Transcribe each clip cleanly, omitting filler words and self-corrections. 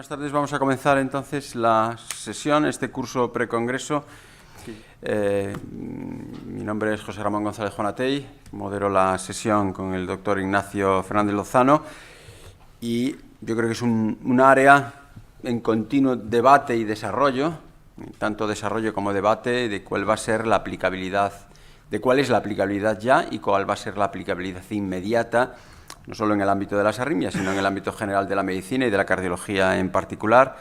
Buenas tardes. Vamos a comenzar entonces la sesión, este curso precongreso. Mi nombre es José Ramón González Jonatey, modero la sesión con el doctor Ignacio Fernández Lozano y yo creo que es un área en continuo debate y desarrollo, tanto desarrollo como debate de cuál va a ser la aplicabilidad, de cuál es la aplicabilidad ya y cuál va a ser la aplicabilidad inmediata, no solo en el ámbito de las arritmias, sino en el ámbito general de la medicina y de la cardiología en particular.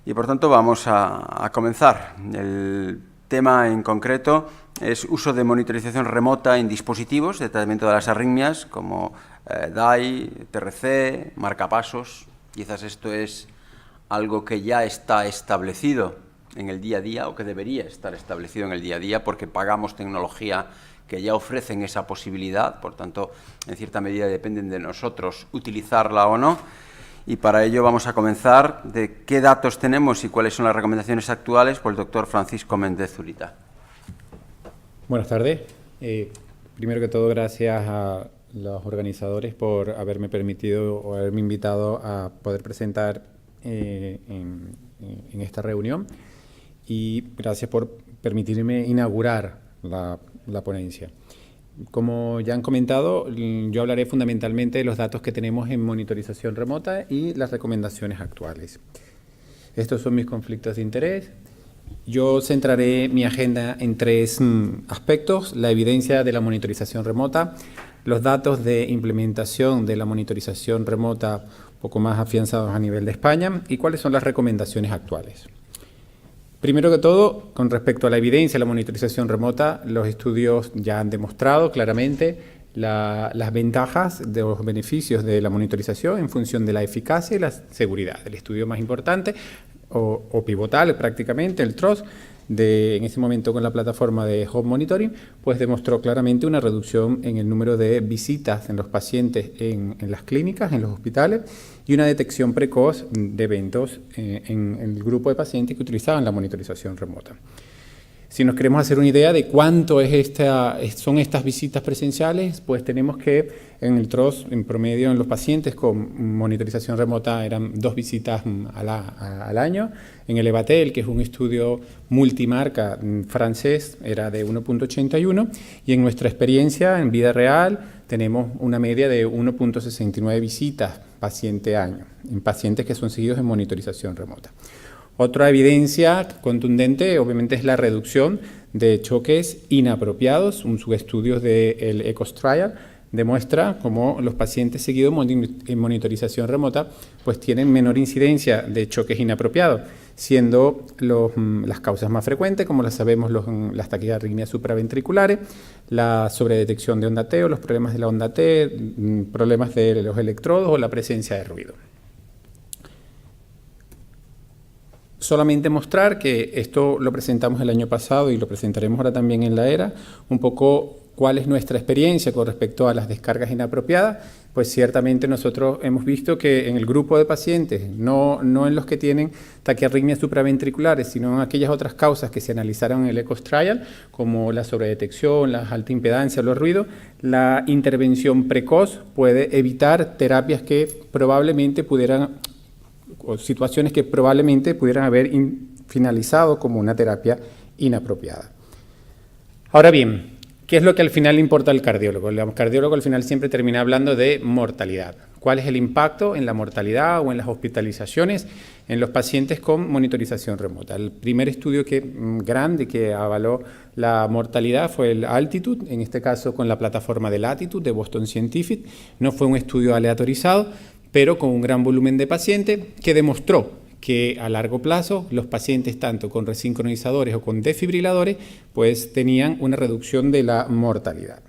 Y por tanto vamos a comenzar. El tema en concreto es uso de monitorización remota en dispositivos de tratamiento de las arritmias como DAI, TRC, marcapasos. Quizás esto es algo que ya está establecido en el día a día o que debería estar establecido en el día a día porque pagamos tecnología que ya ofrecen esa posibilidad, por tanto, en cierta medida dependen de nosotros utilizarla o no. Y para ello vamos a comenzar de qué datos tenemos y cuáles son las recomendaciones actuales por el doctor Francisco Méndez Zurita. Buenas tardes. Primero que todo, gracias a los organizadores por haberme permitido o haberme invitado a poder presentar en esta reunión y gracias por permitirme inaugurar la ponencia. Como ya han comentado, yo hablaré fundamentalmente de los datos que tenemos en monitorización remota y las recomendaciones actuales. Estos son mis conflictos de interés. Yo centraré mi agenda en tres aspectos: la evidencia de la monitorización remota, los datos de implementación de la monitorización remota un poco más afianzados a nivel de España y cuáles son las recomendaciones actuales. Primero que todo, con respecto a la evidencia de la monitorización remota, los estudios ya han demostrado claramente las ventajas de los beneficios de la monitorización en función de la eficacia y la seguridad. El estudio más importante o pivotal prácticamente, el TROS, en ese momento con la plataforma de Home Monitoring, pues demostró claramente una reducción en el número de visitas en los pacientes en las clínicas, en los hospitales, y una detección precoz de eventos en el grupo de pacientes que utilizaban la monitorización remota. Si nos queremos hacer una idea de cuánto son estas visitas presenciales, pues tenemos que en el TROS, en promedio, en los pacientes con monitorización remota eran 2 visitas al año. En el EVATEL, que es un estudio multimarca francés, era de 1.81. Y en nuestra experiencia, en vida real, tenemos una media de 1.69 visitas paciente año, en pacientes que son seguidos en monitorización remota. Otra evidencia contundente, obviamente, es la reducción de choques inapropiados. Un subestudio del ECOS Trial demuestra cómo los pacientes seguidos en monitorización remota pues tienen menor incidencia de choques inapropiados, siendo las causas más frecuentes, como las sabemos, las taquiarritmias supraventriculares, la sobredetección de onda T o los problemas de la onda T, problemas de los electrodos o la presencia de ruido. Solamente mostrar que esto lo presentamos el año pasado y lo presentaremos ahora también en la ERA, un poco cuál es nuestra experiencia con respecto a las descargas inapropiadas. Pues ciertamente nosotros hemos visto que en el grupo de pacientes, no en los que tienen taquiarritmias supraventriculares, sino en aquellas otras causas que se analizaron en el ECOS Trial, como la sobredetección, la alta impedancia, los ruidos, la intervención precoz puede evitar terapias que probablemente o situaciones que probablemente pudieran haber finalizado como una terapia inapropiada. Ahora bien, ¿qué es lo que al final le importa al cardiólogo? El cardiólogo al final siempre termina hablando de mortalidad. ¿Cuál es el impacto en la mortalidad o en las hospitalizaciones en los pacientes con monitorización remota? El primer estudio grande que avaló la mortalidad fue el Altitude, en este caso con la plataforma de Latitude de Boston Scientific. No fue un estudio aleatorizado, pero con un gran volumen de pacientes que demostró que a largo plazo los pacientes tanto con resincronizadores o con desfibriladores pues tenían una reducción de la mortalidad.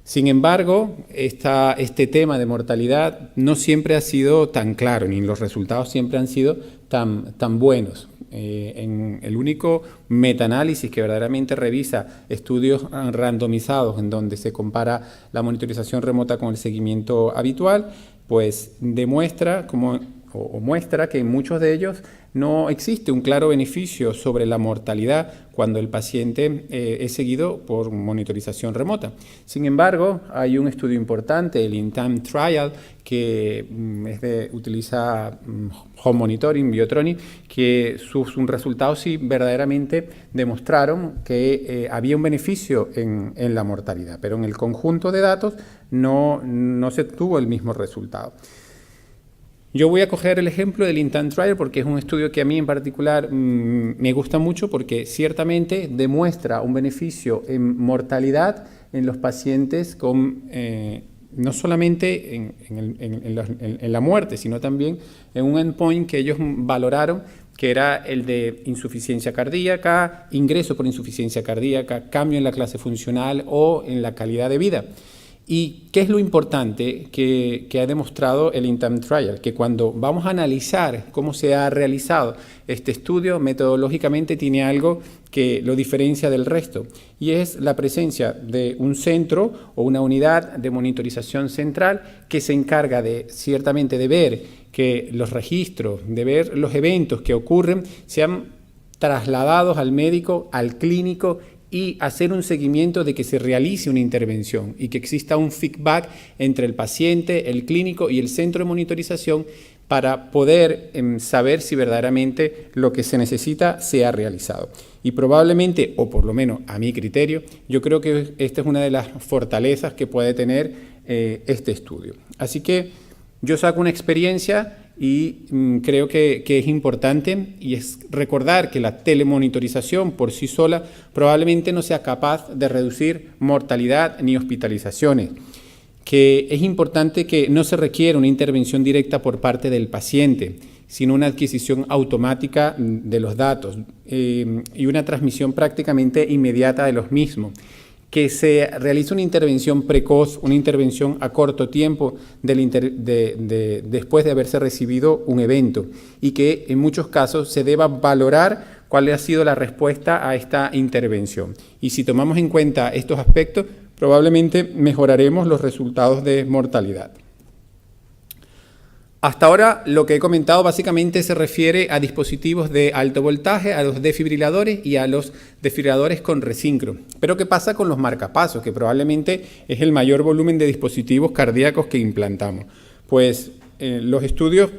Sin embargo, este tema de mortalidad no siempre ha sido tan claro, ni los resultados siempre han sido tan buenos. En el único metaanálisis que verdaderamente revisa estudios randomizados en donde se compara la monitorización remota con el seguimiento habitual, pues demuestra como o muestra que en muchos de ellos no existe un claro beneficio sobre la mortalidad cuando el paciente es seguido por monitorización remota. Sin embargo, hay un estudio importante, el INTIME Trial, que utiliza home monitoring, Biotronik, que sus resultados sí verdaderamente demostraron que había un beneficio en la mortalidad, pero en el conjunto de datos no se tuvo el mismo resultado. Yo voy a coger el ejemplo del INTIME Trial porque es un estudio que a mí en particular me gusta mucho porque ciertamente demuestra un beneficio en mortalidad en los pacientes con, no solamente en la muerte, sino también en un endpoint que ellos valoraron, que era el de insuficiencia cardíaca, ingreso por insuficiencia cardíaca, cambio en la clase funcional o en la calidad de vida. ¿Y qué es lo importante que ha demostrado el INTIME Trial? Que cuando vamos a analizar cómo se ha realizado este estudio, metodológicamente tiene algo que lo diferencia del resto, y es la presencia de un centro o una unidad de monitorización central que se encarga ciertamente de ver que los registros, de ver los eventos que ocurren, sean trasladados al médico, al clínico, y hacer un seguimiento de que se realice una intervención y que exista un feedback entre el paciente, el clínico y el centro de monitorización para poder saber si verdaderamente lo que se necesita se ha realizado. Y probablemente, o por lo menos a mi criterio, yo creo que esta es una de las fortalezas que puede tener este estudio. Así que yo saco una experiencia y creo que es importante, y es recordar que la telemonitorización por sí sola probablemente no sea capaz de reducir mortalidad ni hospitalizaciones, que es importante que no se requiera una intervención directa por parte del paciente, sino una adquisición automática de los datos y una transmisión prácticamente inmediata de los mismos, que se realice una intervención precoz, una intervención a corto tiempo después de haberse recibido un evento, y que en muchos casos se deba valorar cuál ha sido la respuesta a esta intervención. Y si tomamos en cuenta estos aspectos, probablemente mejoraremos los resultados de mortalidad. Hasta ahora lo que he comentado básicamente se refiere a dispositivos de alto voltaje, a los desfibriladores y a los desfibriladores con resincro. Pero ¿qué pasa con los marcapasos? Que probablemente es el mayor volumen de dispositivos cardíacos que implantamos. Pues los estudios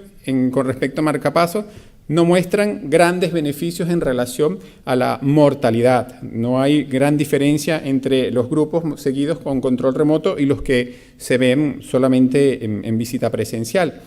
con respecto a marcapasos no muestran grandes beneficios en relación a la mortalidad. No hay gran diferencia entre los grupos seguidos con control remoto y los que se ven solamente en visita presencial.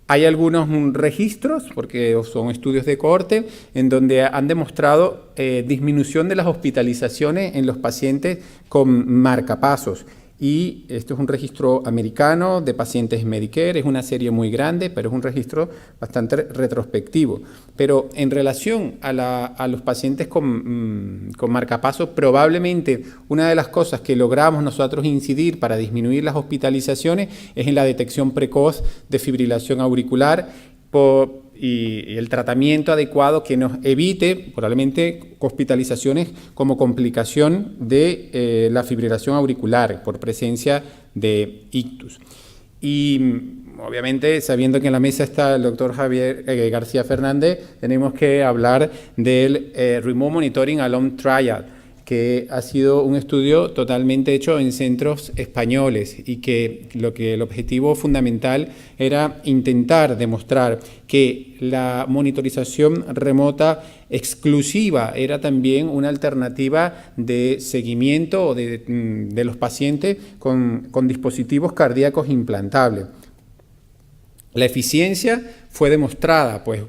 Hay algunos registros, porque son estudios de cohorte, en donde han demostrado disminución de las hospitalizaciones en los pacientes con marcapasos. Y esto es un registro americano de pacientes Medicare, es una serie muy grande, pero es un registro bastante retrospectivo. Pero en relación a los pacientes con marcapasos, probablemente una de las cosas que logramos nosotros incidir para disminuir las hospitalizaciones es en la detección precoz de fibrilación auricular y el tratamiento adecuado que nos evite probablemente hospitalizaciones como complicación de la fibrilación auricular por presencia de ictus. Y obviamente, sabiendo que en la mesa está el doctor Javier García Fernández, tenemos que hablar del Remote Monitoring Alone Trial, que ha sido un estudio totalmente hecho en centros españoles y que el objetivo fundamental era intentar demostrar que la monitorización remota exclusiva era también una alternativa de seguimiento de los pacientes con dispositivos cardíacos implantables. La eficiencia fue demostrada, pues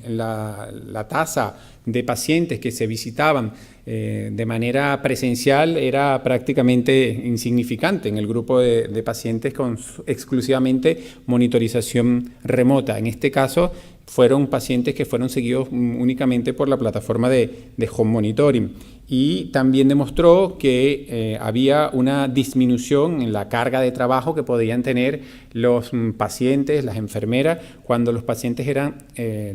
la tasa de pacientes que se visitaban de manera presencial era prácticamente insignificante en el grupo de pacientes con exclusivamente monitorización remota. En este caso fueron pacientes que fueron seguidos únicamente por la plataforma de home monitoring, y también demostró que había una disminución en la carga de trabajo que podían tener los pacientes, las enfermeras, cuando cuando los pacientes eran,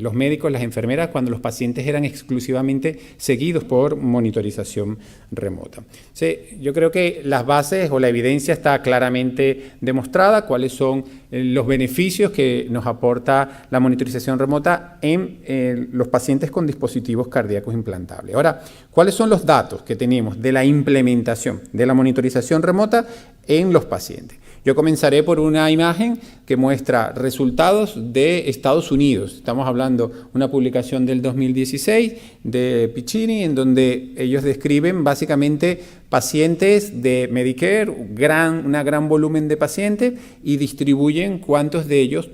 los médicos, las enfermeras, cuando los pacientes eran exclusivamente seguidos por monitorización remota. Sí, yo creo que las bases o la evidencia está claramente demostrada, cuáles son los beneficios que nos aporta la monitorización remota en los pacientes con dispositivos cardíacos implantables. Ahora, ¿cuáles son los datos que tenemos de la implementación de la monitorización remota en los pacientes? Yo comenzaré por una imagen que muestra resultados de Estados Unidos. Estamos hablando de una publicación del 2016 de Piccini, en donde ellos describen básicamente pacientes de Medicare, un gran volumen de pacientes, y distribuyen cuántos de ellos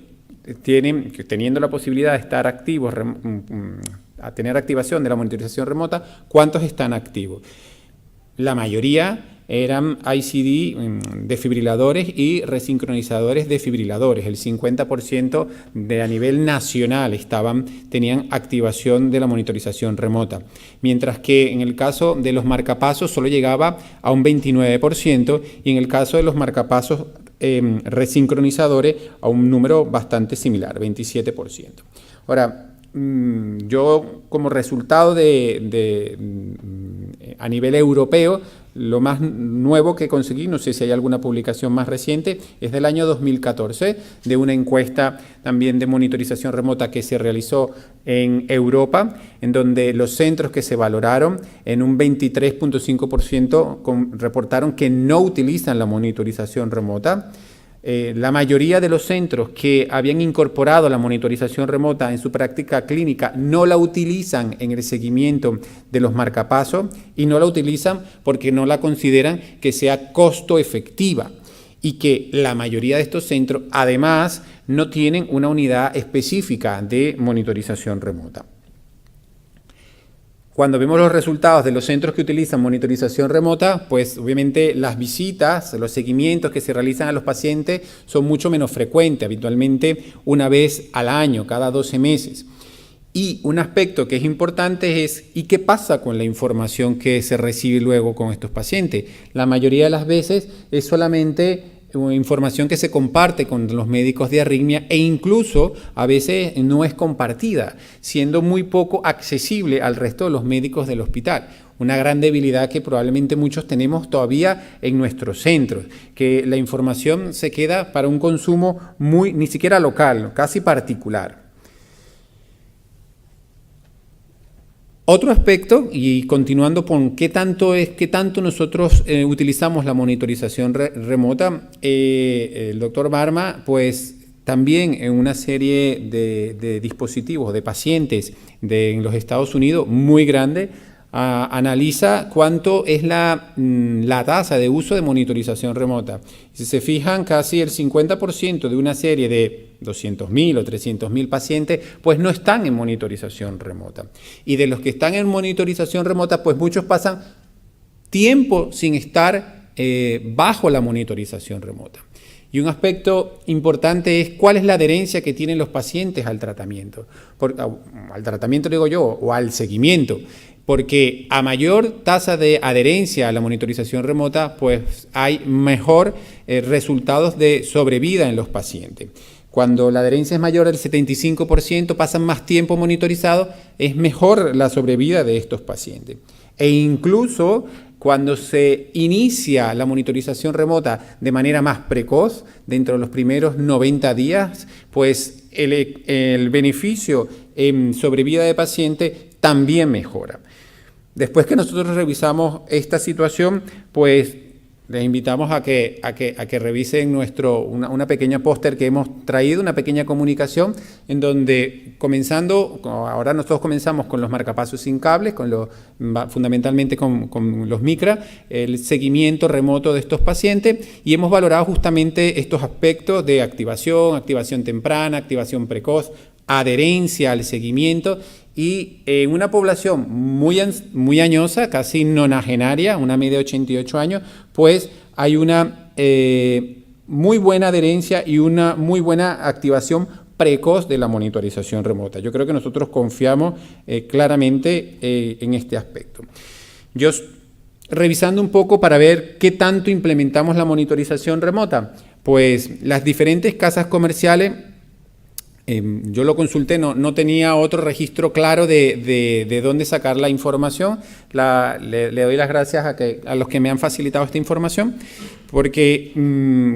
tienen, teniendo la posibilidad de estar activos, a tener activación de la monitorización remota, cuántos están activos. La mayoría eran ICD desfibriladores y resincronizadores desfibriladores. El 50% a nivel nacional tenían activación de la monitorización remota, mientras que en el caso de los marcapasos solo llegaba a un 29% y en el caso de los marcapasos resincronizadores a un número bastante similar, 27%. Ahora, yo como resultado a nivel europeo, lo más nuevo que conseguí, no sé si hay alguna publicación más reciente, es del año 2014, de una encuesta también de monitorización remota que se realizó en Europa, en donde los centros que se valoraron, en un 23.5% reportaron que no utilizan la monitorización remota. La mayoría de los centros que habían incorporado la monitorización remota en su práctica clínica no la utilizan en el seguimiento de los marcapasos y no la utilizan porque no la consideran que sea costo efectiva y que la mayoría de estos centros además no tienen una unidad específica de monitorización remota. Cuando vemos los resultados de los centros que utilizan monitorización remota, pues obviamente las visitas, los seguimientos que se realizan a los pacientes son mucho menos frecuentes, habitualmente una vez al año, cada 12 meses. Y un aspecto que es importante es, ¿y qué pasa con la información que se recibe luego con estos pacientes? La mayoría de las veces es solamente información que se comparte con los médicos de arritmia e incluso a veces no es compartida, siendo muy poco accesible al resto de los médicos del hospital. Una gran debilidad que probablemente muchos tenemos todavía en nuestros centros, que la información se queda para un consumo ni siquiera local, casi particular. Otro aspecto, y continuando con qué tanto nosotros utilizamos la monitorización remota, el doctor Varma, pues también en una serie de dispositivos, de pacientes en los Estados Unidos muy grande, analiza cuánto es la tasa de uso de monitorización remota. Si se fijan, casi el 50% de una serie de 200.000 o 300.000 pacientes, pues no están en monitorización remota. Y de los que están en monitorización remota, pues muchos pasan tiempo sin estar bajo la monitorización remota. Y un aspecto importante es cuál es la adherencia que tienen los pacientes al tratamiento. Al tratamiento digo yo, o al seguimiento. Porque a mayor tasa de adherencia a la monitorización remota, pues hay mejor resultados de sobrevida en los pacientes. Cuando la adherencia es mayor al 75%, pasan más tiempo monitorizados, es mejor la sobrevida de estos pacientes. E incluso cuando se inicia la monitorización remota de manera más precoz, dentro de los primeros 90 días, pues el beneficio en sobrevida de paciente también mejora. Después que nosotros revisamos esta situación, pues les invitamos a que revisen una pequeña póster que hemos traído, una pequeña comunicación, en donde ahora nosotros comenzamos con los marcapasos sin cables, fundamentalmente con los Micra, el seguimiento remoto de estos pacientes, y hemos valorado justamente estos aspectos de activación temprana, activación precoz, adherencia al seguimiento, y en una población muy añosa, casi nonagenaria, una media de 88 años, pues hay una muy buena adherencia y una muy buena activación precoz de la monitorización remota. Yo creo que nosotros confiamos claramente en este aspecto. Yo, revisando un poco para ver qué tanto implementamos la monitorización remota, pues las diferentes casas comerciales Yo lo consulté, no tenía otro registro claro de dónde sacar la información. Le doy las gracias a los que me han facilitado esta información, porque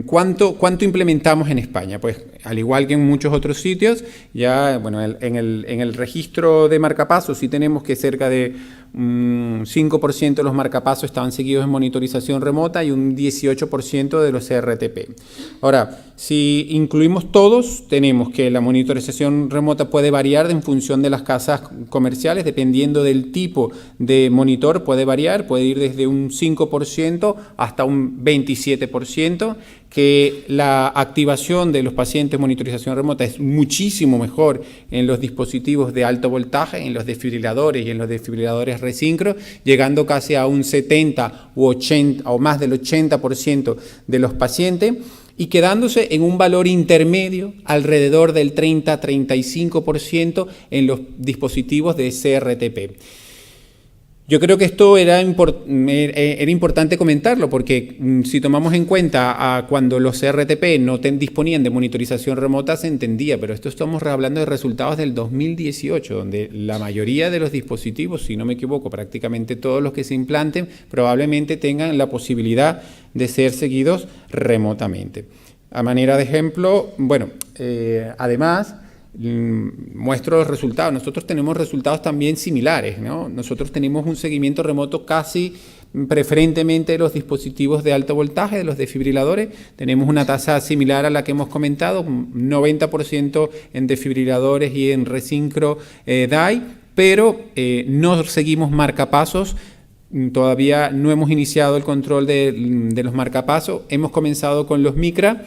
¿cuánto implementamos en España? Pues al igual que en muchos otros sitios, ya bueno, en el registro de marcapasos sí tenemos que cerca de 5% de los marcapasos estaban seguidos en monitorización remota y un 18% de los CRTP. Ahora, si incluimos todos, tenemos que la monitorización remota puede variar en función de las casas comerciales, dependiendo del tipo de monitor puede variar, puede ir desde un 5% hasta un 27%, que la activación de los pacientes en monitorización remota es muchísimo mejor en los dispositivos de alto voltaje, en los desfibriladores y en los desfibriladores resíncro, llegando casi a un 70 u 80 o más del 80% de los pacientes, y quedándose en un valor intermedio alrededor del 30-35% en los dispositivos de CRTP. Yo creo que esto era importante comentarlo, porque si tomamos en cuenta cuando los CRTP no disponían de monitorización remota se entendía, pero esto estamos hablando de resultados del 2018, donde la mayoría de los dispositivos, si no me equivoco, prácticamente todos los que se implanten, probablemente tengan la posibilidad de ser seguidos remotamente. A manera de ejemplo, bueno, además, muestro los resultados. Nosotros tenemos resultados también similares, ¿no? Nosotros tenemos un seguimiento remoto casi preferentemente de los dispositivos de alto voltaje, de los desfibriladores. Tenemos una tasa similar a la que hemos comentado, 90% en desfibriladores y en resíncro DAI, pero no seguimos marcapasos. Todavía no hemos iniciado el control de los marcapasos. Hemos comenzado con los micra.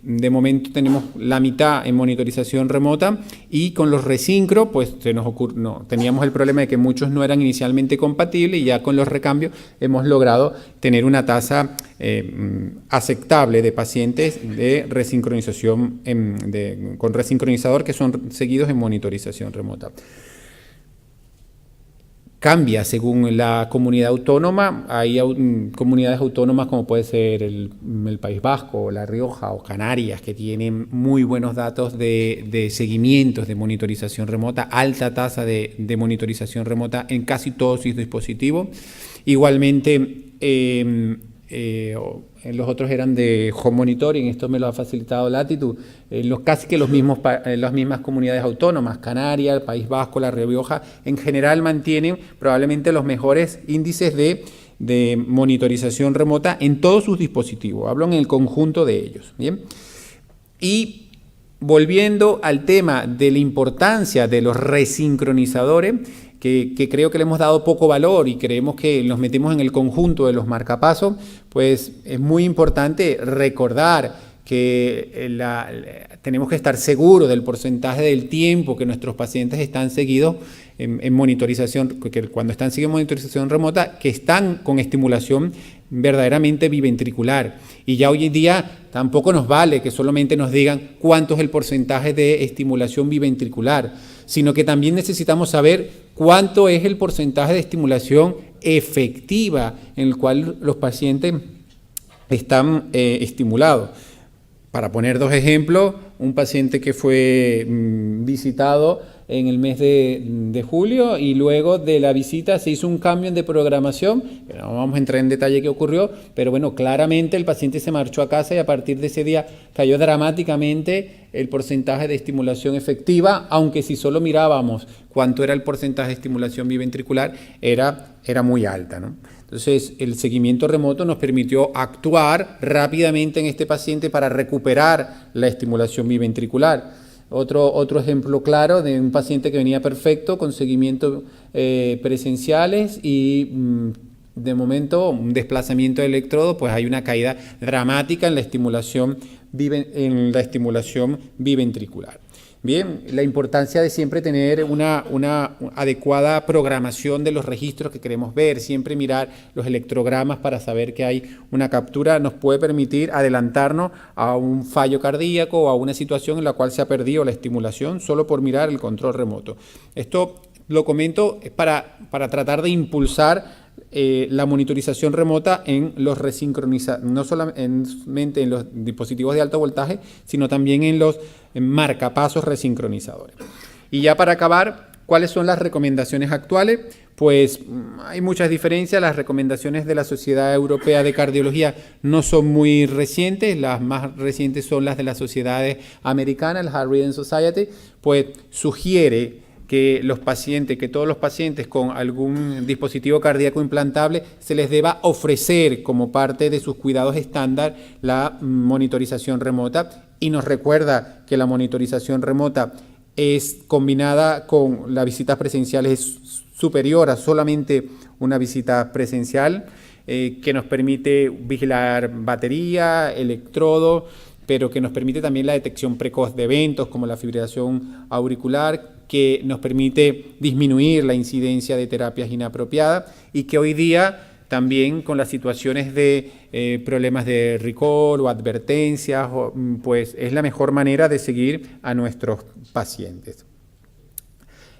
De momento tenemos la mitad en monitorización remota, y con los resíncro pues teníamos el problema de que muchos no eran inicialmente compatibles, y ya con los recambios hemos logrado tener una tasa aceptable de pacientes de resincronización con resincronizador que son seguidos en monitorización remota. Cambia según la comunidad autónoma. Hay comunidades autónomas como puede ser el País Vasco, La Rioja o Canarias, que tienen muy buenos datos de seguimientos de monitorización remota, alta tasa de monitorización remota en casi todos sus dispositivos. Igualmente, los otros eran de home monitoring, esto me lo ha facilitado Latitude, casi que las mismas comunidades autónomas, Canarias, el País Vasco, La Rioja, en general mantienen probablemente los mejores índices de monitorización remota en todos sus dispositivos. Hablo en el conjunto de ellos, ¿bien? Y volviendo al tema de la importancia de los resincronizadores, que creo que le hemos dado poco valor y creemos que los metemos en el conjunto de los marcapasos, pues es muy importante recordar que tenemos que estar seguros del porcentaje del tiempo que nuestros pacientes están seguidos en monitorización, que cuando están seguidos en monitorización remota, que están con estimulación verdaderamente biventricular. Y ya hoy en día tampoco nos vale que solamente nos digan cuánto es el porcentaje de estimulación biventricular, sino que también necesitamos saber cuánto es el porcentaje de estimulación efectiva en el cual los pacientes están estimulados. Para poner dos ejemplos, un paciente que fue visitado en el mes de julio, y luego de la visita se hizo un cambio de programación, no vamos a entrar en detalle qué ocurrió, pero bueno, claramente el paciente se marchó a casa y a partir de ese día cayó dramáticamente el porcentaje de estimulación efectiva, aunque si solo mirábamos cuánto era el porcentaje de estimulación biventricular, era muy alta, ¿no? Entonces, el seguimiento remoto nos permitió actuar rápidamente en este paciente para recuperar la estimulación biventricular. Otro ejemplo claro de un paciente que venía perfecto con seguimiento presenciales y de momento un desplazamiento de electrodo, pues hay una caída dramática en la estimulación biventricular. Bien, la importancia de siempre tener una adecuada programación de los registros que queremos ver, siempre mirar los electrogramas para saber que hay una captura, nos puede permitir adelantarnos a un fallo cardíaco o a una situación en la cual se ha perdido la estimulación solo por mirar el control remoto. Esto lo comento para tratar de impulsar la monitorización remota en los no solamente en los dispositivos de alto voltaje, sino también en los marcapasos resincronizadores. Y ya para acabar, ¿cuáles son las recomendaciones actuales? Pues hay muchas diferencias. Las recomendaciones de la Sociedad Europea de Cardiología no son muy recientes. Las más recientes son las de las sociedades americanas, la Heart Rhythm Society, pues sugiere que todos los pacientes con algún dispositivo cardíaco implantable se les deba ofrecer como parte de sus cuidados estándar la monitorización remota, y nos recuerda que la monitorización remota es combinada con las visitas presenciales, es superior a solamente una visita presencial, que nos permite vigilar batería, electrodo, pero que nos permite también la detección precoz de eventos como la fibrilación auricular, que nos permite disminuir la incidencia de terapias inapropiadas, y que hoy día también con las situaciones de problemas de recall o advertencias, pues es la mejor manera de seguir a nuestros pacientes.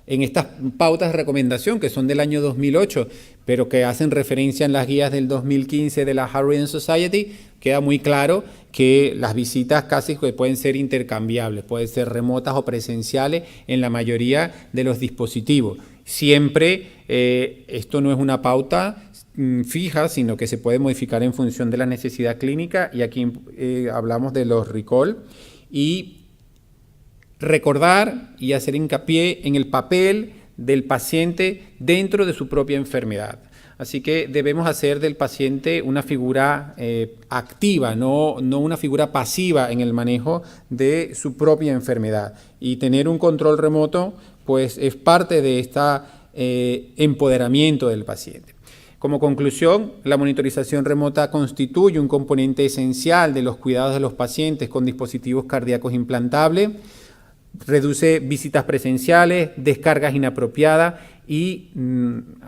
En estas pautas de recomendación, que son del año 2008, pero que hacen referencia en las guías del 2015 de la Heart Rhythm Society, queda muy claro que las visitas casi pueden ser intercambiables, pueden ser remotas o presenciales en la mayoría de los dispositivos. Siempre esto no es una pauta fija, sino que se puede modificar en función de la necesidad clínica, y aquí hablamos de los recall, y recordar y hacer hincapié en el papel del paciente dentro de su propia enfermedad. Así que debemos hacer del paciente una figura activa, no una figura pasiva en el manejo de su propia enfermedad. Y tener un control remoto, pues es parte de este empoderamiento del paciente. Como conclusión, la monitorización remota constituye un componente esencial de los cuidados de los pacientes con dispositivos cardíacos implantables. Reduce visitas presenciales, descargas inapropiadas y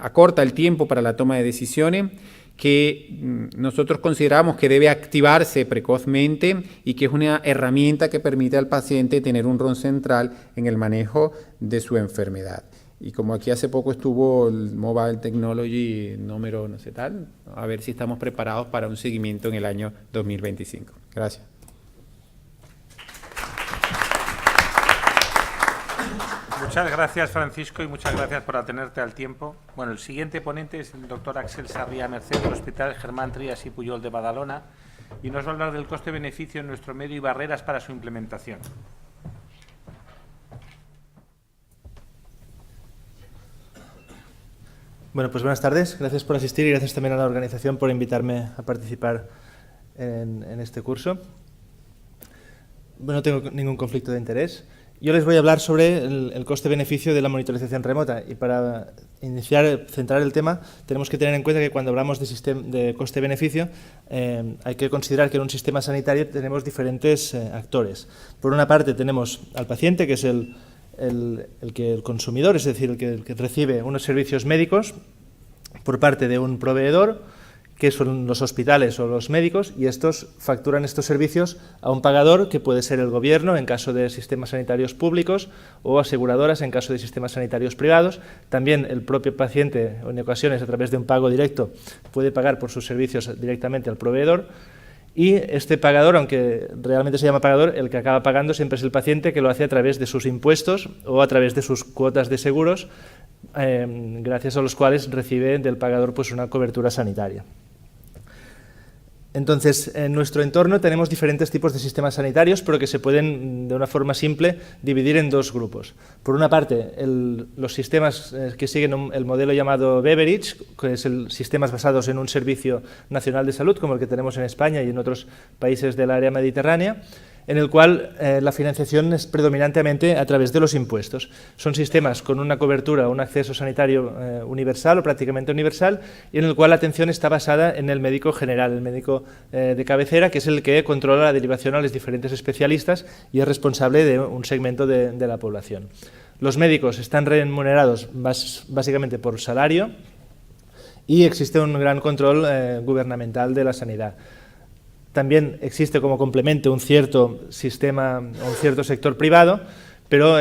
acorta el tiempo para la toma de decisiones, que nosotros consideramos que debe activarse precozmente y que es una herramienta que permite al paciente tener un rol central en el manejo de su enfermedad. Y como aquí hace poco estuvo el Mobile Technology número no sé tal, a ver si estamos preparados para un seguimiento en el año 2025. Gracias. Muchas gracias, Francisco, y muchas gracias por atenerte al tiempo. Bueno, el siguiente ponente es el doctor Axel Sarrià Mercé, del Hospital Germán Trias y Pujol de Badalona, y nos va a hablar del coste-beneficio en nuestro medio y barreras para su implementación. Bueno, pues buenas tardes. Gracias por asistir y gracias también a la organización por invitarme a participar en este curso. Bueno, no tengo ningún conflicto de interés. Yo les voy a hablar sobre el coste-beneficio de la monitorización remota, y para centrar el tema, tenemos que tener en cuenta que cuando hablamos de coste-beneficio hay que considerar que en un sistema sanitario tenemos diferentes actores. Por una parte tenemos al paciente, que es el consumidor, es decir, el que recibe unos servicios médicos por parte de un proveedor, que son los hospitales o los médicos, y estos facturan estos servicios a un pagador, que puede ser el gobierno en caso de sistemas sanitarios públicos, o aseguradoras en caso de sistemas sanitarios privados. También el propio paciente, en ocasiones a través de un pago directo, puede pagar por sus servicios directamente al proveedor. Y este pagador, aunque realmente se llama pagador, el que acaba pagando siempre es el paciente, que lo hace a través de sus impuestos o a través de sus cuotas de seguros, gracias a los cuales recibe del pagador pues una cobertura sanitaria. Entonces, en nuestro entorno tenemos diferentes tipos de sistemas sanitarios, pero que se pueden, de una forma simple, dividir en dos grupos. Por una parte, los sistemas que siguen el modelo llamado Beveridge, que es sistemas basados en un servicio nacional de salud, como el que tenemos en España y en otros países del área mediterránea, en el cual la financiación es predominantemente a través de los impuestos. Son sistemas con una cobertura, un acceso sanitario universal o prácticamente universal, y en el cual la atención está basada en el médico general, el médico de cabecera, que es el que controla la derivación a los diferentes especialistas y es responsable de un segmento de la población. Los médicos están remunerados básicamente por salario, y existe un gran control gubernamental de la sanidad. También existe como complemento un cierto sistema, un cierto sector privado, pero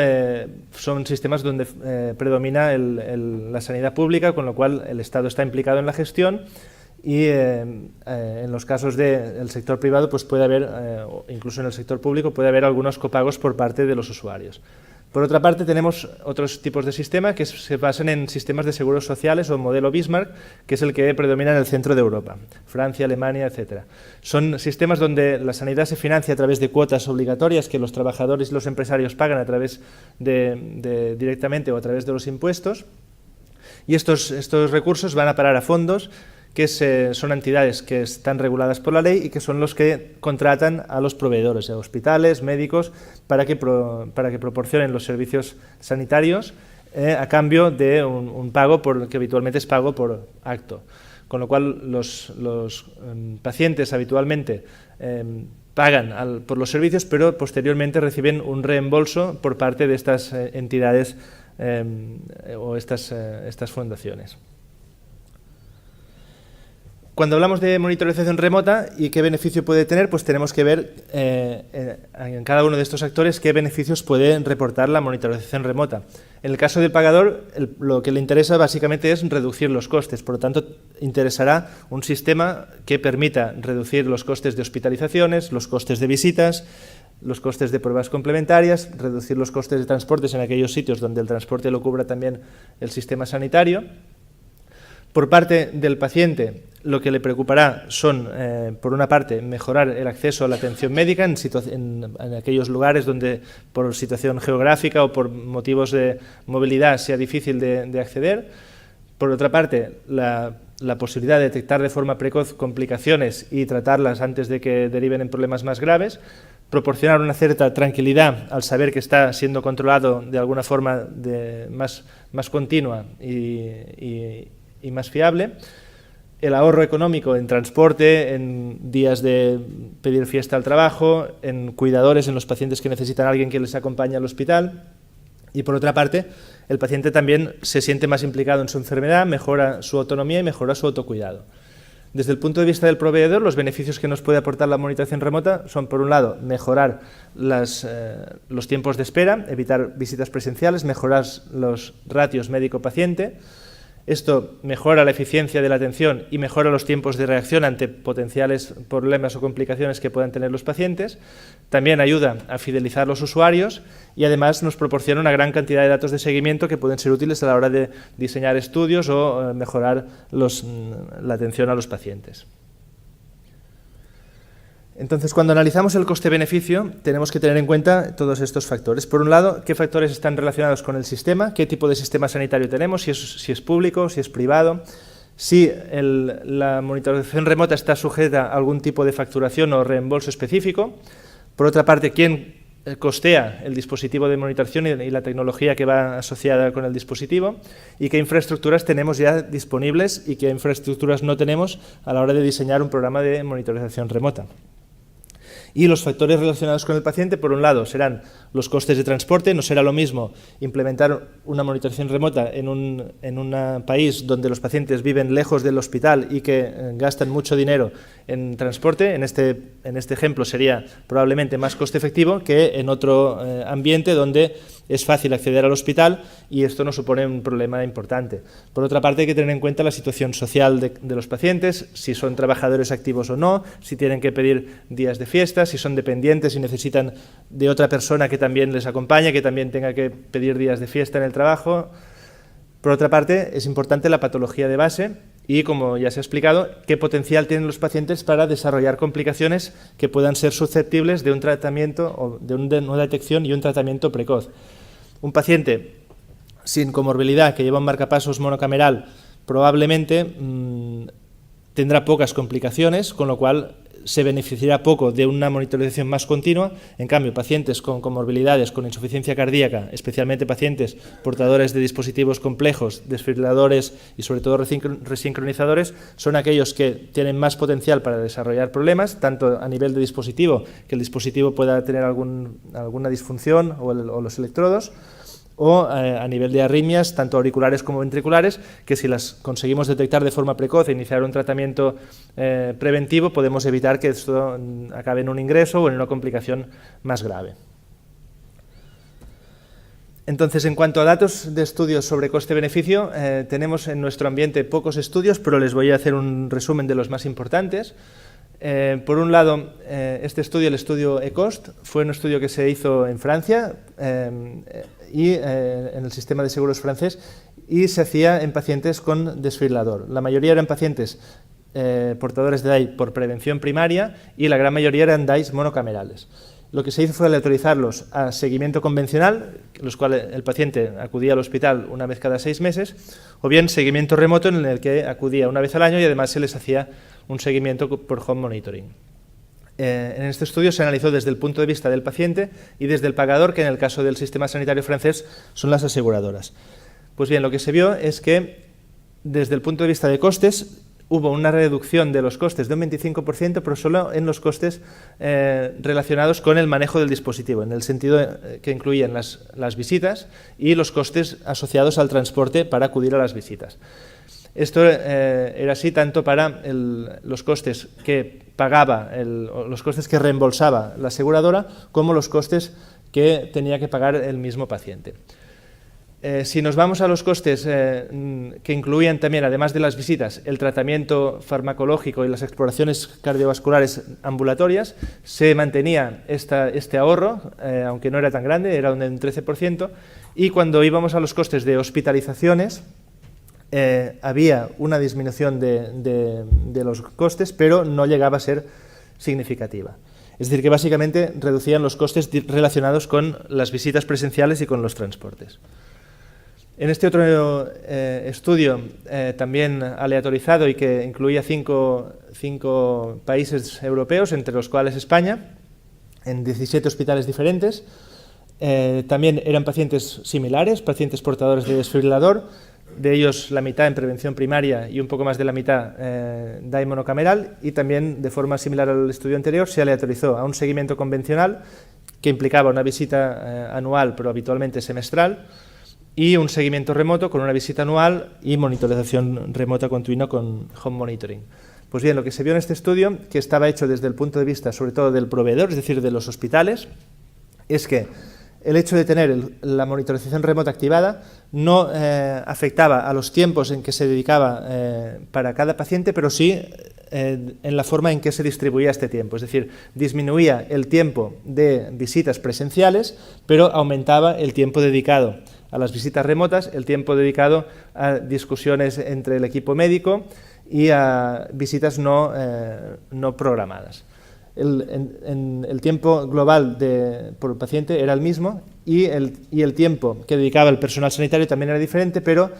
son sistemas donde predomina la sanidad pública, con lo cual el Estado está implicado en la gestión, y en los casos del sector privado pues puede haber, incluso en el sector público, puede haber algunos copagos por parte de los usuarios. Por otra parte, tenemos otros tipos de sistema que se basan en sistemas de seguros sociales o modelo Bismarck, que es el que predomina en el centro de Europa, Francia, Alemania, etc. Son sistemas donde la sanidad se financia a través de cuotas obligatorias que los trabajadores y los empresarios pagan a través directamente o a través de los impuestos, y estos recursos van a parar a fondos que son entidades que están reguladas por la ley y que son los que contratan a los proveedores, a hospitales, médicos, para que proporcionen los servicios sanitarios a cambio de un pago que habitualmente es pago por acto. Con lo cual los pacientes habitualmente pagan por los servicios, pero posteriormente reciben un reembolso por parte de estas entidades o estas fundaciones. Cuando hablamos de monitorización remota y qué beneficio puede tener, pues tenemos que ver en cada uno de estos actores qué beneficios puede reportar la monitorización remota. En el caso del pagador, lo que le interesa básicamente es reducir los costes, por lo tanto, interesará un sistema que permita reducir los costes de hospitalizaciones, los costes de visitas, los costes de pruebas complementarias, reducir los costes de transportes en aquellos sitios donde el transporte lo cubra también el sistema sanitario. Por parte del paciente, lo que le preocupará son, por una parte, mejorar el acceso a la atención médica en aquellos lugares donde por situación geográfica o por motivos de movilidad sea difícil de acceder. Por otra parte, la posibilidad de detectar de forma precoz complicaciones y tratarlas antes de que deriven en problemas más graves. Proporcionar una cierta tranquilidad al saber que está siendo controlado de alguna forma más continua y más fiable. El ahorro económico en transporte, en días de pedir fiesta al trabajo, en cuidadores, en los pacientes que necesitan a alguien que les acompañe al hospital. Y por otra parte, el paciente también se siente más implicado en su enfermedad, mejora su autonomía y mejora su autocuidado. Desde el punto de vista del proveedor, los beneficios que nos puede aportar la monitorización remota son, por un lado, mejorar los tiempos de espera, evitar visitas presenciales, mejorar los ratios médico-paciente. Esto mejora la eficiencia de la atención y mejora los tiempos de reacción ante potenciales problemas o complicaciones que puedan tener los pacientes. También ayuda a fidelizar los usuarios y además nos proporciona una gran cantidad de datos de seguimiento que pueden ser útiles a la hora de diseñar estudios o mejorar la atención a los pacientes. Entonces, cuando analizamos el coste-beneficio, tenemos que tener en cuenta todos estos factores. Por un lado, qué factores están relacionados con el sistema, qué tipo de sistema sanitario tenemos, si es público, si es privado, si la monitorización remota está sujeta a algún tipo de facturación o reembolso específico. Por otra parte, quién costea el dispositivo de monitorización y la tecnología que va asociada con el dispositivo, y qué infraestructuras tenemos ya disponibles y qué infraestructuras no tenemos a la hora de diseñar un programa de monitorización remota. Y los factores relacionados con el paciente, por un lado, serán los costes de transporte. No será lo mismo implementar una monitorización remota en un país donde los pacientes viven lejos del hospital y que gastan mucho dinero en transporte. En este ejemplo sería probablemente más coste efectivo que en otro ambiente donde es fácil acceder al hospital y esto nos supone un problema importante. Por otra parte, hay que tener en cuenta la situación social de los pacientes, si son trabajadores activos o no, si tienen que pedir días de fiesta, si son dependientes y necesitan de otra persona que también les acompañe, que también tenga que pedir días de fiesta en el trabajo. Por otra parte, es importante la patología de base y, como ya se ha explicado, qué potencial tienen los pacientes para desarrollar complicaciones que puedan ser susceptibles de un tratamiento o de una detección y un tratamiento precoz. Un paciente sin comorbilidad que lleva un marcapasos monocameral probablemente tendrá pocas complicaciones, con lo cual se beneficiará poco de una monitorización más continua. En cambio, pacientes con comorbilidades, con insuficiencia cardíaca, especialmente pacientes portadores de dispositivos complejos, desfibriladores y sobre todo resincronizadores, son aquellos que tienen más potencial para desarrollar problemas, tanto a nivel de dispositivo, que el dispositivo pueda tener alguna disfunción o los electrodos, o a nivel de arritmias, tanto auriculares como ventriculares, que si las conseguimos detectar de forma precoz e iniciar un tratamiento preventivo, podemos evitar que esto acabe en un ingreso o en una complicación más grave. Entonces, en cuanto a datos de estudios sobre coste-beneficio, tenemos en nuestro ambiente pocos estudios, pero les voy a hacer un resumen de los más importantes. Por un lado, este estudio, el estudio ECOST, fue un estudio que se hizo en Francia y en el sistema de seguros francés, y se hacía en pacientes con desfibrilador. La mayoría eran pacientes portadores de DAI por prevención primaria y la gran mayoría eran DAIs monocamerales. Lo que se hizo fue aleatorizarlos a seguimiento convencional, los cuales el paciente acudía al hospital una vez cada 6 meses, o bien seguimiento remoto en el que acudía una vez al año y además se les hacía un seguimiento por home monitoring. En este estudio se analizó desde el punto de vista del paciente y desde el pagador, que en el caso del sistema sanitario francés son las aseguradoras. Pues bien, lo que se vio es que desde el punto de vista de costes hubo una reducción de los costes de un 25%, pero solo en los costes relacionados con el manejo del dispositivo, en el sentido que incluían las visitas y los costes asociados al transporte para acudir a las visitas. Esto era así tanto para los costes que pagaba, los costes que reembolsaba la aseguradora, como los costes que tenía que pagar el mismo paciente. Si nos vamos a los costes que incluían también, además de las visitas, el tratamiento farmacológico y las exploraciones cardiovasculares ambulatorias, se mantenía este ahorro, aunque no era tan grande, era un 13%, y cuando íbamos a los costes de hospitalizaciones, había una disminución de los costes, pero no llegaba a ser significativa. Es decir, que básicamente reducían los costes relacionados con las visitas presenciales y con los transportes. En este otro estudio, también aleatorizado y que incluía cinco países europeos, entre los cuales España, en 17 hospitales diferentes, también eran pacientes similares, pacientes portadores de desfibrilador, de ellos la mitad en prevención primaria y un poco más de la mitad DAI monocameral, y también de forma similar al estudio anterior se aleatorizó a un seguimiento convencional que implicaba una visita anual, pero habitualmente semestral, y un seguimiento remoto con una visita anual y monitorización remota continua con home monitoring. Pues bien, lo que se vio en este estudio, que estaba hecho desde el punto de vista sobre todo del proveedor, es decir, de los hospitales, es que el hecho de tener la monitorización remota activada no afectaba a los tiempos en que se dedicaba para cada paciente, pero sí en la forma en que se distribuía este tiempo. Es decir, disminuía el tiempo de visitas presenciales, pero aumentaba el tiempo dedicado a las visitas remotas, el tiempo dedicado a discusiones entre el equipo médico y a visitas no programadas. El tiempo global por paciente era el mismo y el tiempo que dedicaba el personal sanitario también era diferente, pero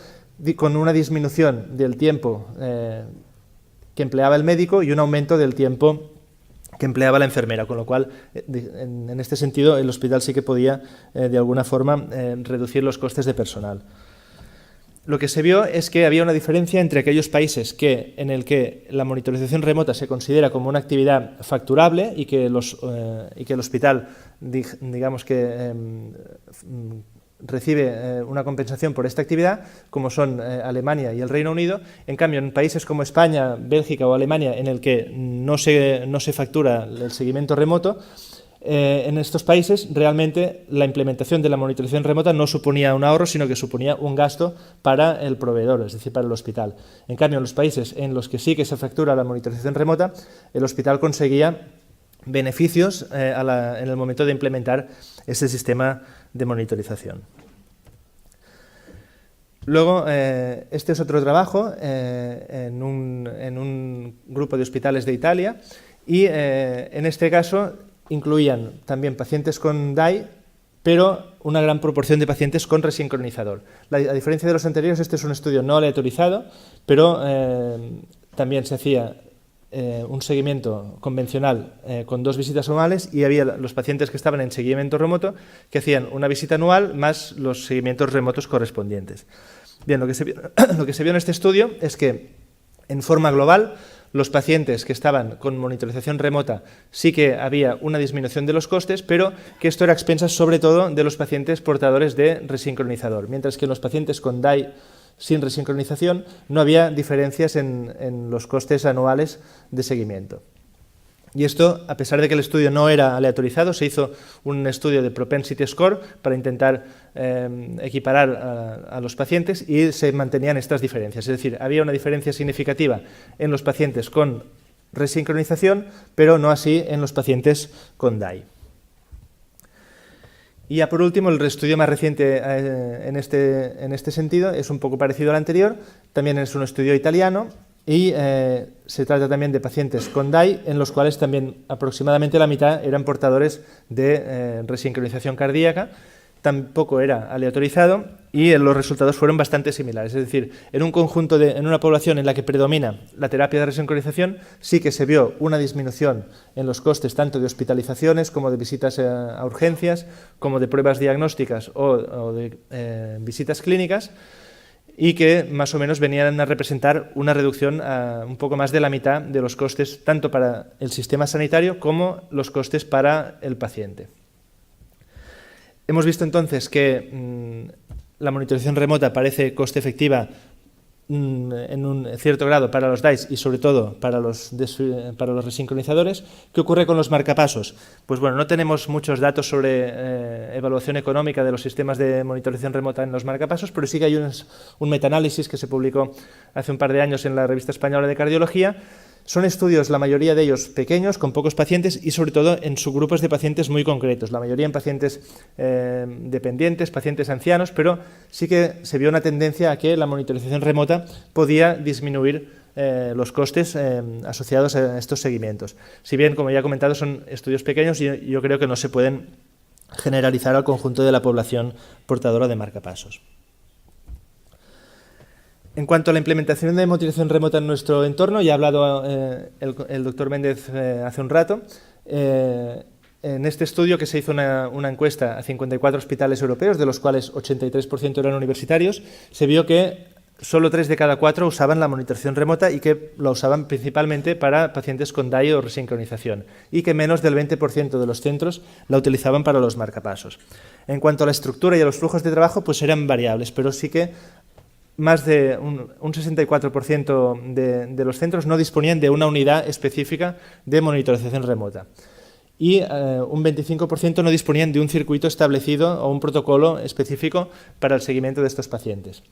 con una disminución del tiempo que empleaba el médico y un aumento del tiempo que empleaba la enfermera, con lo cual, en este sentido, el hospital sí que podía, de alguna forma, reducir los costes de personal. Lo que se vio es que había una diferencia entre aquellos países en el que la monitorización remota se considera como una actividad facturable y que el hospital, digamos que recibe una compensación por esta actividad, como son Alemania y el Reino Unido. En cambio, en países como España, Bélgica o Alemania, en el que no se factura el seguimiento remoto, en estos países realmente la implementación de la monitorización remota no suponía un ahorro, sino que suponía un gasto para el proveedor, es decir, para el hospital. En cambio, en los países en los que sí que se factura la monitorización remota, el hospital conseguía beneficios en el momento de implementar ese sistema de monitorización. Luego, este es otro trabajo en un grupo de hospitales de Italia y en este caso incluían también pacientes con DAI, pero una gran proporción de pacientes con resincronizador. A diferencia de los anteriores, este es un estudio no aleatorizado, pero también se hacía un seguimiento convencional con 2 visitas anuales y había los pacientes que estaban en seguimiento remoto que hacían una visita anual más los seguimientos remotos correspondientes. Bien, lo que se vio en este estudio es que, en forma global, los pacientes que estaban con monitorización remota sí que había una disminución de los costes, pero que esto era a expensas sobre todo de los pacientes portadores de resincronizador, mientras que en los pacientes con DAI sin resincronización no había diferencias en los costes anuales de seguimiento. Y esto, a pesar de que el estudio no era aleatorizado, se hizo un estudio de propensity score para intentar equiparar a los pacientes y se mantenían estas diferencias. Es decir, había una diferencia significativa en los pacientes con resincronización, pero no así en los pacientes con DAI. Y ya por último, el estudio más reciente en este sentido es un poco parecido al anterior, también es un estudio italiano y se trata también de pacientes con DAI, en los cuales también aproximadamente la mitad eran portadores de resincronización cardíaca. Tampoco era aleatorizado y los resultados fueron bastante similares. Es decir, en un conjunto en una población en la que predomina la terapia de resincronización, sí que se vio una disminución en los costes tanto de hospitalizaciones como de visitas a urgencias, como de pruebas diagnósticas o de visitas clínicas, y que más o menos venían a representar una reducción a un poco más de la mitad de los costes tanto para el sistema sanitario como los costes para el paciente. Hemos visto entonces que la monitorización remota parece coste efectiva en un cierto grado para los DAIs y sobre todo para los resincronizadores. ¿Qué ocurre con los marcapasos? Pues bueno, no tenemos muchos datos sobre evaluación económica de los sistemas de monitorización remota en los marcapasos, pero sí que hay un metaanálisis que se publicó hace un par de años en la Revista Española de Cardiología. Son estudios, la mayoría de ellos pequeños, con pocos pacientes y sobre todo en subgrupos de pacientes muy concretos, la mayoría en pacientes dependientes, pacientes ancianos, pero sí que se vio una tendencia a que la monitorización remota podía disminuir los costes asociados a estos seguimientos. Si bien, como ya he comentado, son estudios pequeños y yo creo que no se pueden generalizar al conjunto de la población portadora de marcapasos. En cuanto a la implementación de monitorización remota en nuestro entorno, ya ha hablado el doctor Méndez hace un rato. En este estudio, que se hizo una encuesta a 54 hospitales europeos, de los cuales 83% eran universitarios, se vio que solo 3 de cada 4 usaban la monitorización remota y que la usaban principalmente para pacientes con DAI o resincronización, y que menos del 20% de los centros la utilizaban para los marcapasos. En cuanto a la estructura y a los flujos de trabajo, pues eran variables, pero sí que más de un 64% de los centros no disponían de una unidad específica de monitorización remota y un 25% no disponían de un circuito establecido o un protocolo específico para el seguimiento de estos pacientes.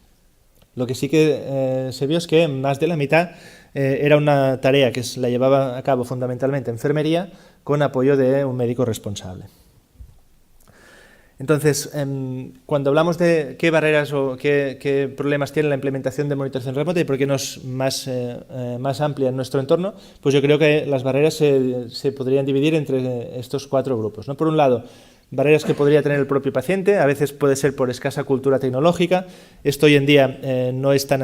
Lo que sí que se vio es que más de la mitad era una tarea que la llevaba a cabo fundamentalmente enfermería con apoyo de un médico responsable. Entonces, cuando hablamos de qué barreras o qué problemas tiene la implementación de monitorización remota y por qué no es más amplia en nuestro entorno, pues yo creo que las barreras se podrían dividir entre estos 4 grupos, ¿no? Por un lado, barreras que podría tener el propio paciente, a veces puede ser por escasa cultura tecnológica. Esto hoy en día no es tan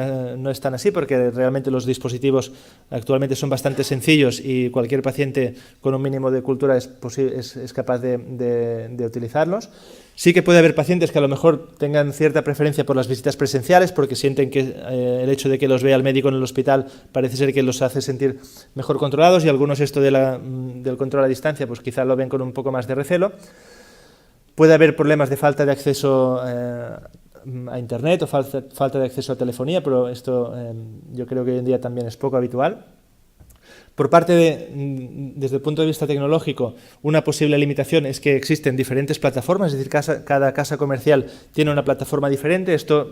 así, porque realmente los dispositivos actualmente son bastante sencillos y cualquier paciente con un mínimo de cultura es capaz de utilizarlos. Sí que puede haber pacientes que a lo mejor tengan cierta preferencia por las visitas presenciales porque sienten que el hecho de que los vea el médico en el hospital parece ser que los hace sentir mejor controlados, y algunos esto del control a distancia pues quizá lo ven con un poco más de recelo. Puede haber problemas de falta de acceso a Internet o falta de acceso a telefonía, pero esto yo creo que hoy en día también es poco habitual. Por parte desde el punto de vista tecnológico, una posible limitación es que existen diferentes plataformas, es decir, cada casa comercial tiene una plataforma diferente. Esto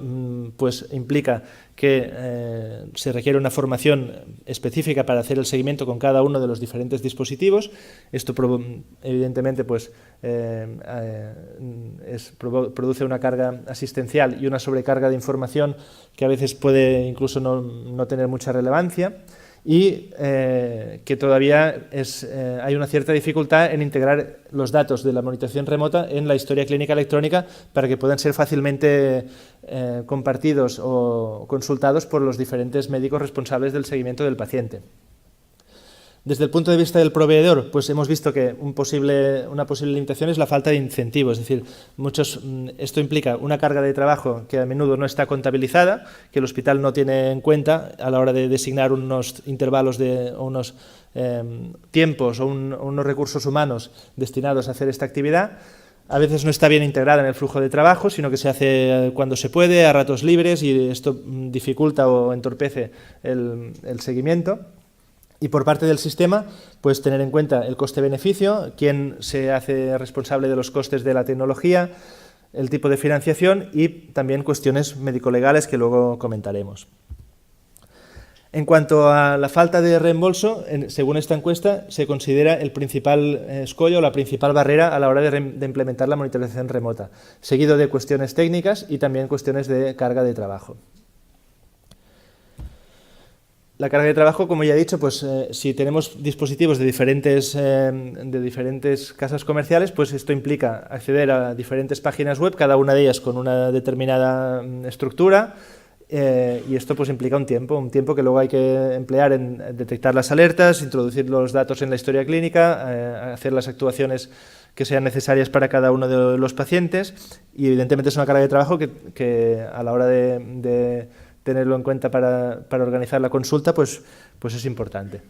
pues implica que se requiere una formación específica para hacer el seguimiento con cada uno de los diferentes dispositivos. Esto evidentemente pues, produce una carga asistencial y una sobrecarga de información que a veces puede incluso no tener mucha relevancia. Y que todavía hay una cierta dificultad en integrar los datos de la monitorización remota en la historia clínica electrónica para que puedan ser fácilmente compartidos o consultados por los diferentes médicos responsables del seguimiento del paciente. Desde el punto de vista del proveedor, pues hemos visto que una posible limitación es la falta de incentivo, es decir, esto implica una carga de trabajo que a menudo no está contabilizada, que el hospital no tiene en cuenta a la hora de designar unos intervalos o unos tiempos o unos recursos humanos destinados a hacer esta actividad. A veces no está bien integrada en el flujo de trabajo, sino que se hace cuando se puede, a ratos libres, y esto dificulta o entorpece el seguimiento. Y por parte del sistema, pues tener en cuenta el coste-beneficio, quién se hace responsable de los costes de la tecnología, el tipo de financiación y también cuestiones médico-legales que luego comentaremos. En cuanto a la falta de reembolso, según esta encuesta, se considera el principal escollo, la principal barrera a la hora de implementar la monitorización remota, seguido de cuestiones técnicas y también cuestiones de carga de trabajo. La carga de trabajo, como ya he dicho, pues si tenemos dispositivos de diferentes casas comerciales, pues esto implica acceder a diferentes páginas web, cada una de ellas con una determinada estructura, y esto pues implica un tiempo que luego hay que emplear en detectar las alertas, introducir los datos en la historia clínica, hacer las actuaciones que sean necesarias para cada uno de los pacientes, y evidentemente es una carga de trabajo que a la hora de tenerlo en cuenta para organizar la consulta, pues es importante.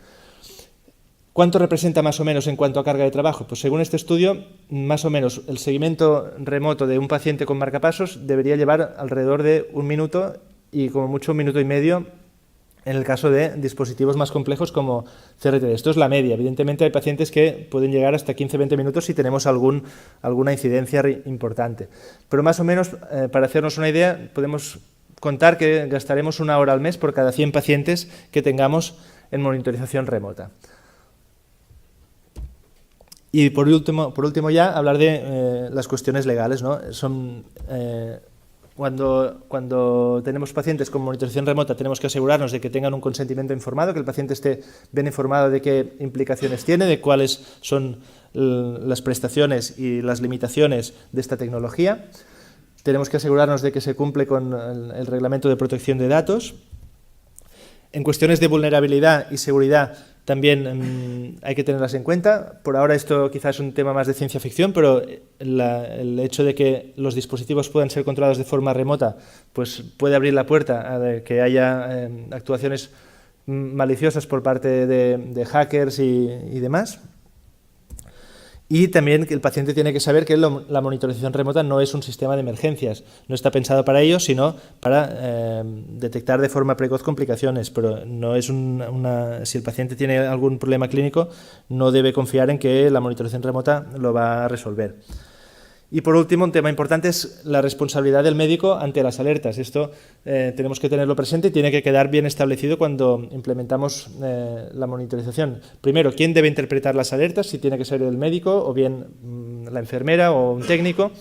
¿Cuánto representa más o menos en cuanto a carga de trabajo? Pues según este estudio, más o menos el seguimiento remoto de un paciente con marcapasos debería llevar alrededor de 1 minuto y como mucho 1 minuto y medio en el caso de dispositivos más complejos como CRT. Esto es la media. Evidentemente hay pacientes que pueden llegar hasta 15-20 minutos si tenemos alguna incidencia importante. Pero más o menos, para hacernos una idea, podemos contar que gastaremos 1 hora al mes por cada 100 pacientes que tengamos en monitorización remota. Y por último ya, hablar de las cuestiones legales, ¿no? Cuando tenemos pacientes con monitorización remota tenemos que asegurarnos de que tengan un consentimiento informado, que el paciente esté bien informado de qué implicaciones tiene, de cuáles son las prestaciones y las limitaciones de esta tecnología. Tenemos que asegurarnos de que se cumple con el reglamento de protección de datos. En cuestiones de vulnerabilidad y seguridad también hay que tenerlas en cuenta. Por ahora esto quizás es un tema más de ciencia ficción, pero el hecho de que los dispositivos puedan ser controlados de forma remota pues puede abrir la puerta a que haya actuaciones maliciosas por parte de hackers y demás. Y también que el paciente tiene que saber que la monitorización remota no es un sistema de emergencias, no está pensado para ello, sino para detectar de forma precoz complicaciones, pero no es si el paciente tiene algún problema clínico, no debe confiar en que la monitorización remota lo va a resolver. Y por último, un tema importante es la responsabilidad del médico ante las alertas. Esto tenemos que tenerlo presente y tiene que quedar bien establecido cuando implementamos la monitorización. Primero, ¿quién debe interpretar las alertas? Si tiene que ser el médico o bien la enfermera o un técnico.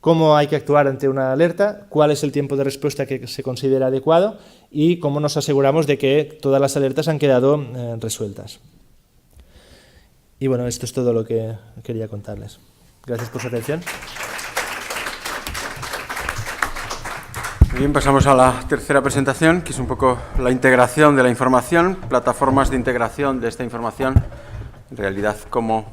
¿Cómo hay que actuar ante una alerta? ¿Cuál es el tiempo de respuesta que se considera adecuado? Y cómo nos aseguramos de que todas las alertas han quedado resueltas. Y bueno, esto es todo lo que quería contarles. Gracias por su atención. Muy bien, pasamos a la tercera presentación, que es un poco la integración de la información, plataformas de integración de esta información, en realidad cómo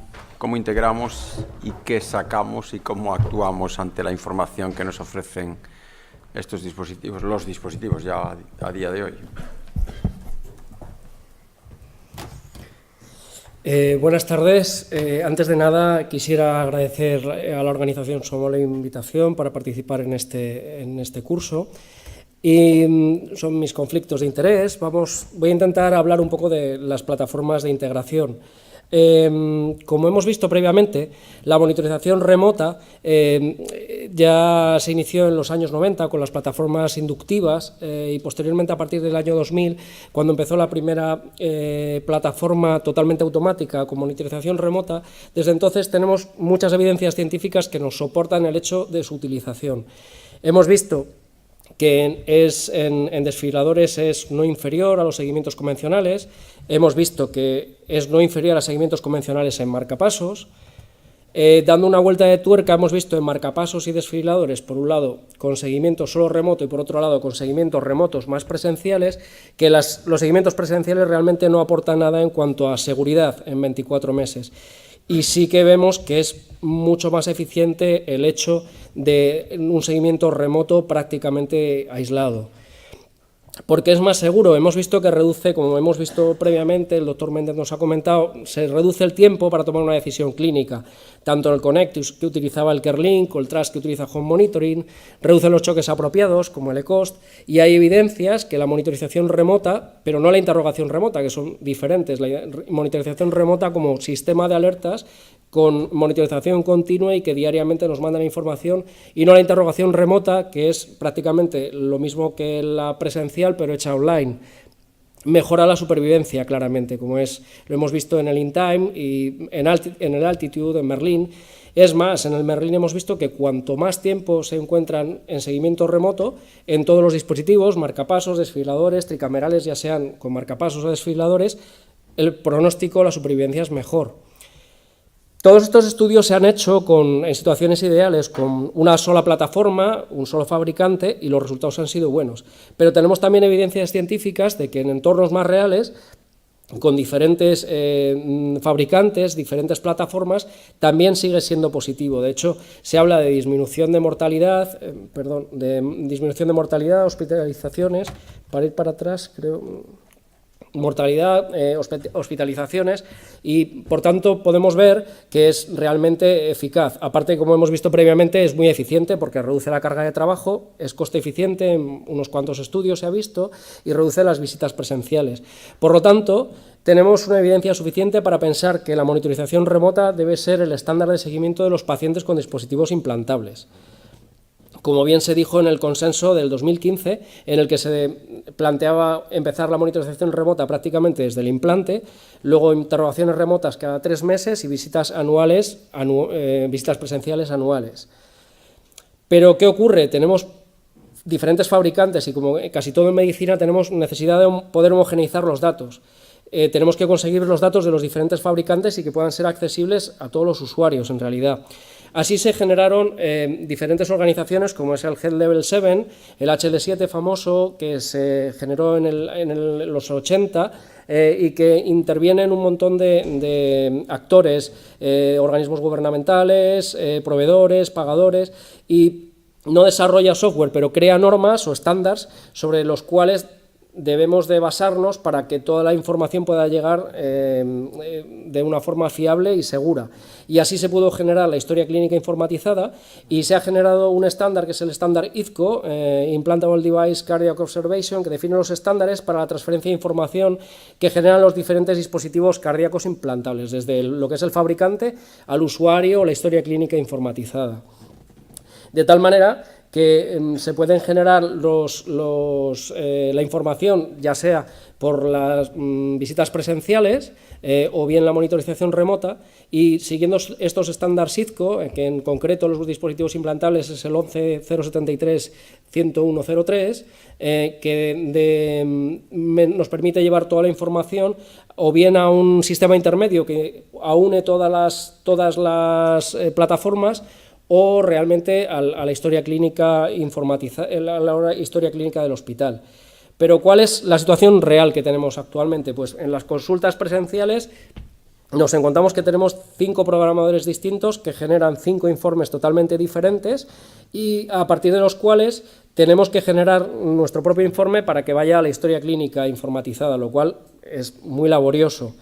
integramos y qué sacamos y cómo actuamos ante la información que nos ofrecen estos dispositivos, los dispositivos ya a día de hoy. Buenas tardes. Antes de nada, quisiera agradecer a la organización Somos la invitación para participar en este curso. Y son mis conflictos de interés. Voy a intentar hablar un poco de las plataformas de integración. Como hemos visto previamente, la monitorización remota ya se inició en los años 90 con las plataformas inductivas y posteriormente a partir del año 2000, cuando empezó la primera plataforma totalmente automática con monitorización remota. Desde entonces tenemos muchas evidencias científicas que nos soportan el hecho de su utilización. Hemos visto que en desfibriladores es no inferior a los seguimientos convencionales. Hemos visto que es no inferior a seguimientos convencionales en marcapasos. Dando una vuelta de tuerca, hemos visto en marcapasos y desfibriladores, por un lado, con seguimiento solo remoto y por otro lado, con seguimientos remotos más presenciales, que los seguimientos presenciales realmente no aportan nada en cuanto a seguridad en 24 meses. Y sí que vemos que es mucho más eficiente el hecho de un seguimiento remoto prácticamente aislado. porque es más seguro. Hemos visto que reduce, como hemos visto previamente, el doctor Méndez nos ha comentado, se reduce el tiempo para tomar una decisión clínica, tanto el Connect que utilizaba el CareLink o el Trust que utiliza Home Monitoring, reduce los choques apropiados, como el eCost, y hay evidencias que la monitorización remota, pero no la interrogación remota, que son diferentes, la monitorización remota como sistema de alertas con monitorización continua y que diariamente nos mandan información, y no la interrogación remota, que es prácticamente lo mismo que la presencial, pero hecha online. Mejora la supervivencia, claramente, como lo hemos visto en el InTime y en el Altitude, en Merlin. Es más, en el Merlin hemos visto que cuanto más tiempo se encuentran en seguimiento remoto, en todos los dispositivos, marcapasos, desfibriladores, tricamerales, ya sean con marcapasos o desfibriladores, el pronóstico, la supervivencia es mejor. Todos estos estudios se han hecho en situaciones ideales, con una sola plataforma, un solo fabricante, y los resultados han sido buenos. Pero tenemos también evidencias científicas de que en entornos más reales, con diferentes fabricantes, diferentes plataformas, también sigue siendo positivo. De hecho, se habla de disminución de mortalidad, hospitalizaciones, para ir para atrás, creo... mortalidad, hospitalizaciones, y por tanto podemos ver que es realmente eficaz. Aparte, como hemos visto previamente, es muy eficiente porque reduce la carga de trabajo, es coste eficiente, en unos cuantos estudios se ha visto, y reduce las visitas presenciales. Por lo tanto, tenemos una evidencia suficiente para pensar que la monitorización remota debe ser el estándar de seguimiento de los pacientes con dispositivos implantables. Como bien se dijo en el consenso del 2015, en el que se planteaba empezar la monitorización remota prácticamente desde el implante, luego interrogaciones remotas cada 3 meses y visitas visitas presenciales anuales. Pero, ¿qué ocurre? Tenemos diferentes fabricantes y, como casi todo en medicina, tenemos necesidad de poder homogeneizar los datos. Tenemos que conseguir los datos de los diferentes fabricantes y que puedan ser accesibles a todos los usuarios, en realidad. Así se generaron diferentes organizaciones, como es el Health Level 7, el HD7 famoso, que se generó en los 80 y que intervienen un montón de actores, organismos gubernamentales, proveedores, pagadores, y no desarrolla software, pero crea normas o estándares sobre los cuales debemos de basarnos para que toda la información pueda llegar de una forma fiable y segura. Y así se pudo generar la historia clínica informatizada, y se ha generado un estándar que es el estándar ICO, Implantable Device Cardiac Observation, que define los estándares para la transferencia de información que generan los diferentes dispositivos cardíacos implantables, desde lo que es el fabricante al usuario o la historia clínica informatizada. De tal manera que se pueden generar la información, ya sea por las visitas presenciales o bien la monitorización remota, y siguiendo estos estándares ICO, que en concreto los dispositivos implantables es el 11073-10103, que nos permite llevar toda la información o bien a un sistema intermedio que aúne todas las plataformas, o realmente a la historia clínica informatizada, la historia clínica del hospital. Pero ¿cuál es la situación real que tenemos actualmente? Pues en las consultas presenciales nos encontramos que tenemos 5 programadores distintos que generan 5 informes totalmente diferentes, y a partir de los cuales tenemos que generar nuestro propio informe para que vaya a la historia clínica informatizada, lo cual es muy laborioso.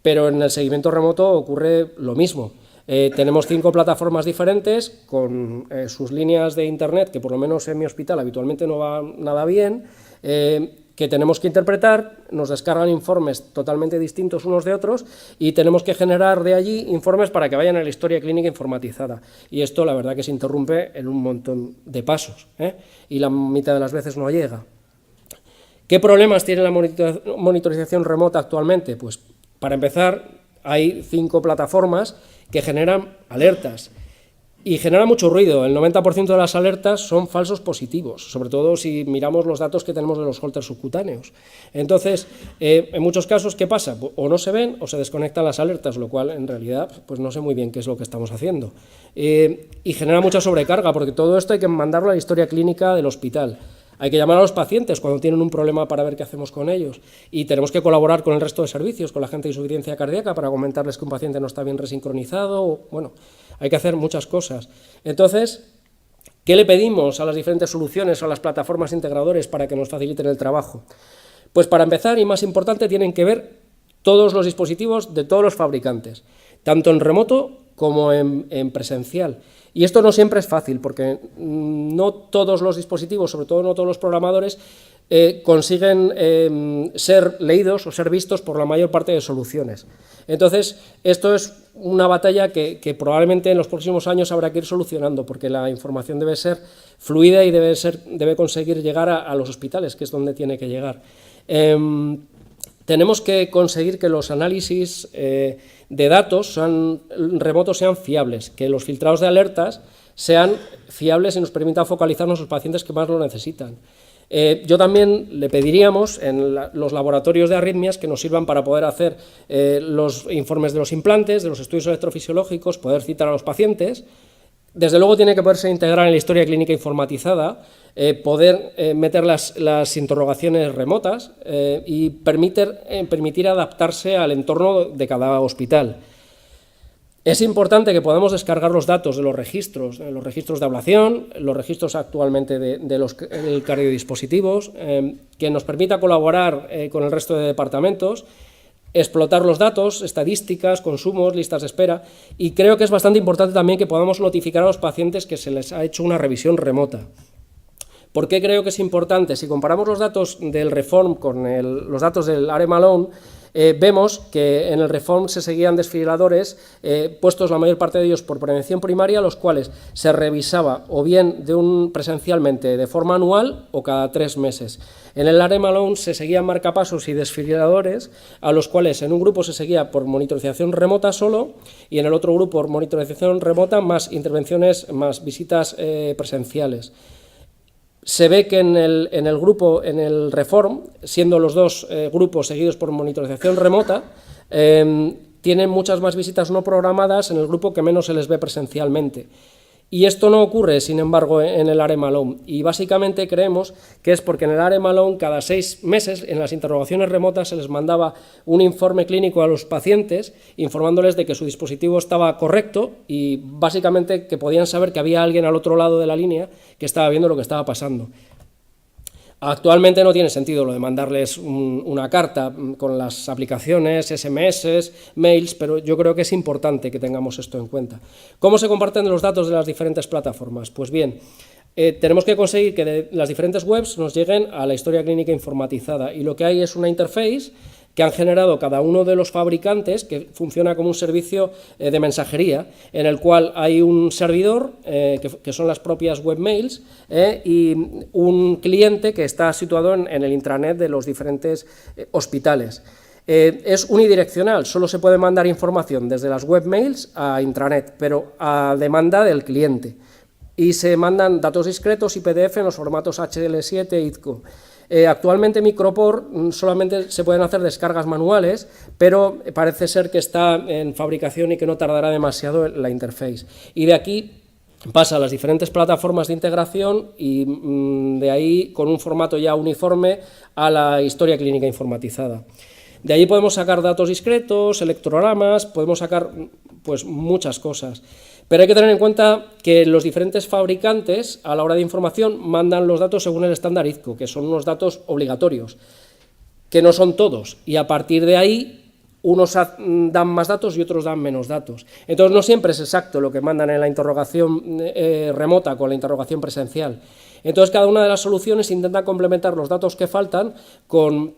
Pero en el seguimiento remoto ocurre lo mismo. Tenemos 5 plataformas diferentes con sus líneas de internet, que por lo menos en mi hospital habitualmente no va nada bien, que tenemos que interpretar, nos descargan informes totalmente distintos unos de otros, y tenemos que generar de allí informes para que vayan a la historia clínica informatizada. Y esto, la verdad, que se interrumpe en un montón de pasos, y la mitad de las veces no llega. ¿Qué problemas tiene la monitorización remota actualmente? Pues, para empezar, hay 5 plataformas que generan alertas y generan mucho ruido. El 90% de las alertas son falsos positivos, sobre todo si miramos los datos que tenemos de los Holters subcutáneos. Entonces, en muchos casos, ¿qué pasa? O no se ven o se desconectan las alertas, lo cual en realidad pues no sé muy bien qué es lo que estamos haciendo. Y genera mucha sobrecarga, porque todo esto hay que mandarlo a la historia clínica del hospital. Hay que llamar a los pacientes cuando tienen un problema para ver qué hacemos con ellos, y tenemos que colaborar con el resto de servicios, con la gente de insuficiencia cardíaca, para comentarles que un paciente no está bien resincronizado. Bueno, hay que hacer muchas cosas. Entonces, ¿Qué le pedimos a las diferentes soluciones o a las plataformas integradores para que nos faciliten el trabajo? Pues para empezar, y más importante, tienen que ver todos los dispositivos de todos los fabricantes, tanto en remoto como en presencial. Y esto no siempre es fácil, porque no todos los dispositivos, sobre todo no todos los programadores, consiguen ser leídos o ser vistos por la mayor parte de soluciones. Entonces, esto es una batalla que probablemente en los próximos años habrá que ir solucionando, porque la información debe ser fluida y debe conseguir llegar a los hospitales, que es donde tiene que llegar. Tenemos que conseguir que los análisis de datos remotos sean fiables, que los filtrados de alertas sean fiables y nos permitan focalizarnos en los pacientes que más lo necesitan. Yo también le pediríamos en los laboratorios de arritmias que nos sirvan para poder hacer los informes de los implantes, de los estudios electrofisiológicos, poder citar a los pacientes. Desde luego tiene que poderse integrar en la historia clínica informatizada, poder meter las interrogaciones remotas y permitir adaptarse al entorno de cada hospital. Es importante que podamos descargar los datos de los registros de ablación, los registros actualmente de los cardiodispositivos, que nos permita colaborar con el resto de departamentos, explotar los datos, estadísticas, consumos, listas de espera, y creo que es bastante importante también que podamos notificar a los pacientes que se les ha hecho una revisión remota. ¿Por qué creo que es importante? Si comparamos los datos del REFORM con los datos del ARE-Malone, vemos que en el REFORM se seguían desfibriladores puestos la mayor parte de ellos por prevención primaria, los cuales se revisaba o bien presencialmente de forma anual o cada 3 meses. En el ARE-Malone se seguían marcapasos y desfibriladores, a los cuales en un grupo se seguía por monitorización remota solo y en el otro grupo por monitorización remota más intervenciones, más visitas presenciales. Se ve que en el grupo, en el REFORM, siendo los dos grupos seguidos por monitorización remota, tienen muchas más visitas no programadas en el grupo que menos se les ve presencialmente. Y esto no ocurre, sin embargo, en el ARE-Malone. Y básicamente creemos que es porque en el ARE-Malone cada 6 meses, en las interrogaciones remotas, se les mandaba un informe clínico a los pacientes informándoles de que su dispositivo estaba correcto y básicamente que podían saber que había alguien al otro lado de la línea que estaba viendo lo que estaba pasando. Actualmente no tiene sentido lo de mandarles una carta con las aplicaciones, SMS, mails, pero yo creo que es importante que tengamos esto en cuenta. ¿Cómo se comparten los datos de las diferentes plataformas? Pues bien, tenemos que conseguir que de las diferentes webs nos lleguen a la historia clínica informatizada, y lo que hay es una interface que han generado cada uno de los fabricantes, que funciona como un servicio de mensajería, en el cual hay un servidor, que son las propias webmails, y un cliente que está situado en el intranet de los diferentes hospitales. Es unidireccional, solo se puede mandar información desde las webmails a intranet, pero a demanda del cliente. Y se mandan datos discretos y PDF en los formatos HL7 e ITCO. Actualmente Microport solamente se pueden hacer descargas manuales, pero parece ser que está en fabricación y que no tardará demasiado la interface. Y de aquí pasa a las diferentes plataformas de integración y de ahí con un formato ya uniforme a la historia clínica informatizada. De ahí podemos sacar datos discretos, electrogramas, podemos sacar pues muchas cosas. Pero hay que tener en cuenta que los diferentes fabricantes, a la hora de información, mandan los datos según el estándar ITCO, que son unos datos obligatorios, que no son todos, y a partir de ahí unos dan más datos y otros dan menos datos. Entonces no siempre es exacto lo que mandan en la interrogación remota con la interrogación presencial. Entonces cada una de las soluciones intenta complementar los datos que faltan con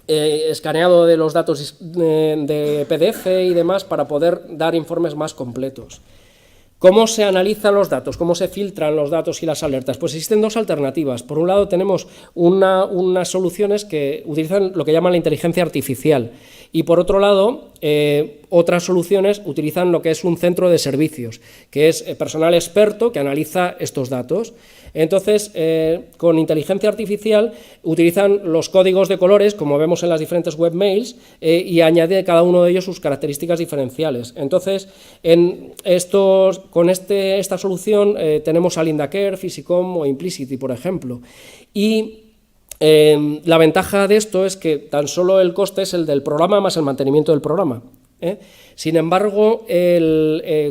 escaneado de los datos de PDF y demás para poder dar informes más completos. ¿Cómo se analizan los datos? ¿Cómo se filtran los datos y las alertas? Pues existen dos alternativas. Por un lado tenemos unas soluciones que utilizan lo que llaman la inteligencia artificial y por otro lado otras soluciones utilizan lo que es un centro de servicios, que es personal experto que analiza estos datos. Entonces, con inteligencia artificial utilizan los códigos de colores, como vemos en las diferentes webmails, y añade cada uno de ellos sus características diferenciales. Entonces, con esta solución tenemos a LindaCare, Physicom o Implicity, por ejemplo. Y la ventaja de esto es que tan solo el coste es el del programa más el mantenimiento del programa. Sin embargo,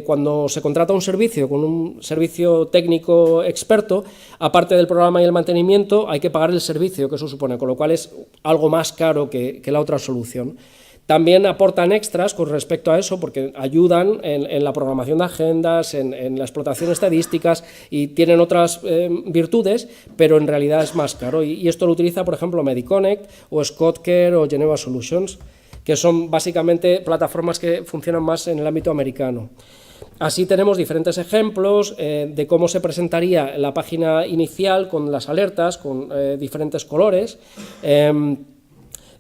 cuando se contrata un servicio con un servicio técnico experto, aparte del programa y el mantenimiento, hay que pagar el servicio que eso supone, con lo cual es algo más caro que la otra solución. También aportan extras con respecto a eso, porque ayudan en la programación de agendas, en la explotación de estadísticas, y tienen otras virtudes, pero en realidad es más caro. Y esto lo utiliza, por ejemplo, Mediconnect o ScottCare o Geneva Solutions, que son básicamente plataformas que funcionan más en el ámbito americano. Así tenemos diferentes ejemplos de cómo se presentaría la página inicial con las alertas, con diferentes colores,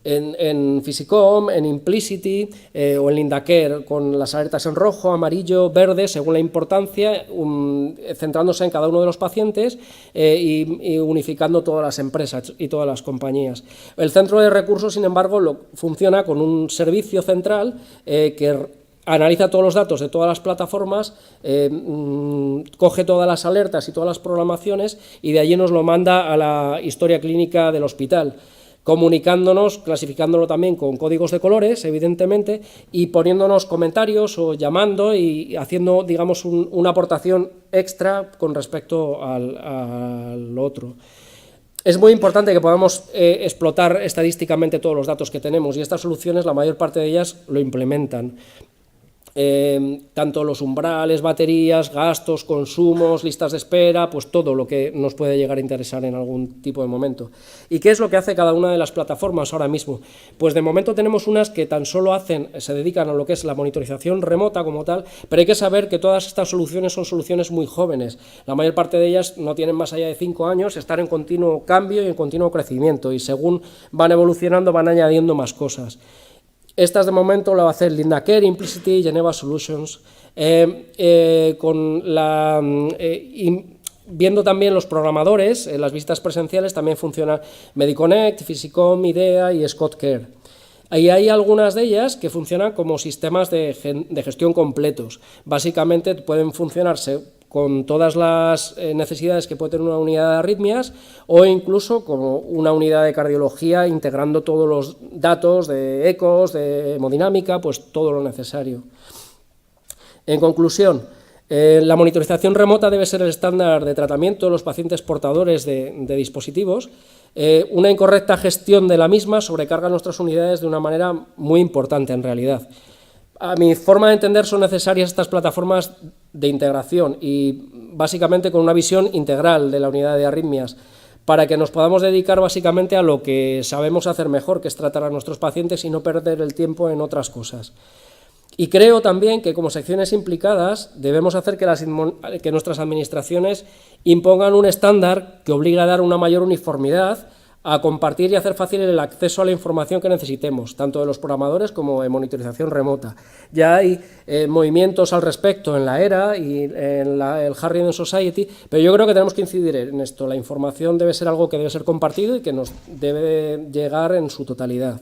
en Physicom, en Implicity o en Lindacare, con las alertas en rojo, amarillo, verde, según la importancia, centrándose en cada uno de los pacientes y unificando todas las empresas y todas las compañías. El centro de recursos, sin embargo, funciona con un servicio central que analiza todos los datos de todas las plataformas, coge todas las alertas y todas las programaciones y de allí nos lo manda a la historia clínica del hospital, comunicándonos, clasificándolo también con códigos de colores, evidentemente, y poniéndonos comentarios o llamando y haciendo, digamos, una aportación extra con respecto al otro. Es muy importante que podamos explotar estadísticamente todos los datos que tenemos, y estas soluciones, la mayor parte de ellas, lo implementan. Tanto los umbrales, baterías, gastos, consumos, listas de espera, pues todo lo que nos puede llegar a interesar en algún tipo de momento. ¿Y qué es lo que hace cada una de las plataformas ahora mismo? Pues de momento tenemos unas que tan solo se dedican a lo que es la monitorización remota como tal, pero hay que saber que todas estas soluciones son soluciones muy jóvenes. La mayor parte de ellas no tienen más allá de 5 años, están en continuo cambio y en continuo crecimiento, y según van evolucionando van añadiendo más cosas. Estas de momento lo va a hacer Lindacare, Implicity, Geneva Solutions, viendo también los programadores, en las visitas presenciales también funciona Mediconnect, Physicom, IDEA y ScottCare. Ahí hay algunas de ellas que funcionan como sistemas de gestión completos. Básicamente pueden funcionarse con todas las necesidades que puede tener una unidad de arritmias, o incluso como una unidad de cardiología, integrando todos los datos de ecos, de hemodinámica, pues todo lo necesario. En conclusión, la monitorización remota debe ser el estándar de tratamiento de los pacientes portadores de dispositivos. Una incorrecta gestión de la misma sobrecarga nuestras unidades de una manera muy importante en realidad. A mi forma de entender, son necesarias estas plataformas de integración y básicamente con una visión integral de la unidad de arritmias, para que nos podamos dedicar básicamente a lo que sabemos hacer mejor, que es tratar a nuestros pacientes y no perder el tiempo en otras cosas. Y creo también que como secciones implicadas debemos hacer que nuestras administraciones impongan un estándar que obligue a dar una mayor uniformidad, a compartir y hacer fácil el acceso a la información que necesitemos, tanto de los programadores como de monitorización remota. Ya hay movimientos al respecto en la ERA y en el Harry Eden Society, pero yo creo que tenemos que incidir en esto. La información debe ser algo que debe ser compartido y que nos debe llegar en su totalidad.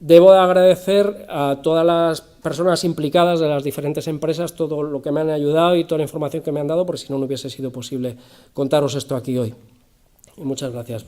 Debo agradecer a todas las personas implicadas de las diferentes empresas todo lo que me han ayudado y toda la información que me han dado, porque si no, no hubiese sido posible contaros esto aquí hoy. Y muchas gracias.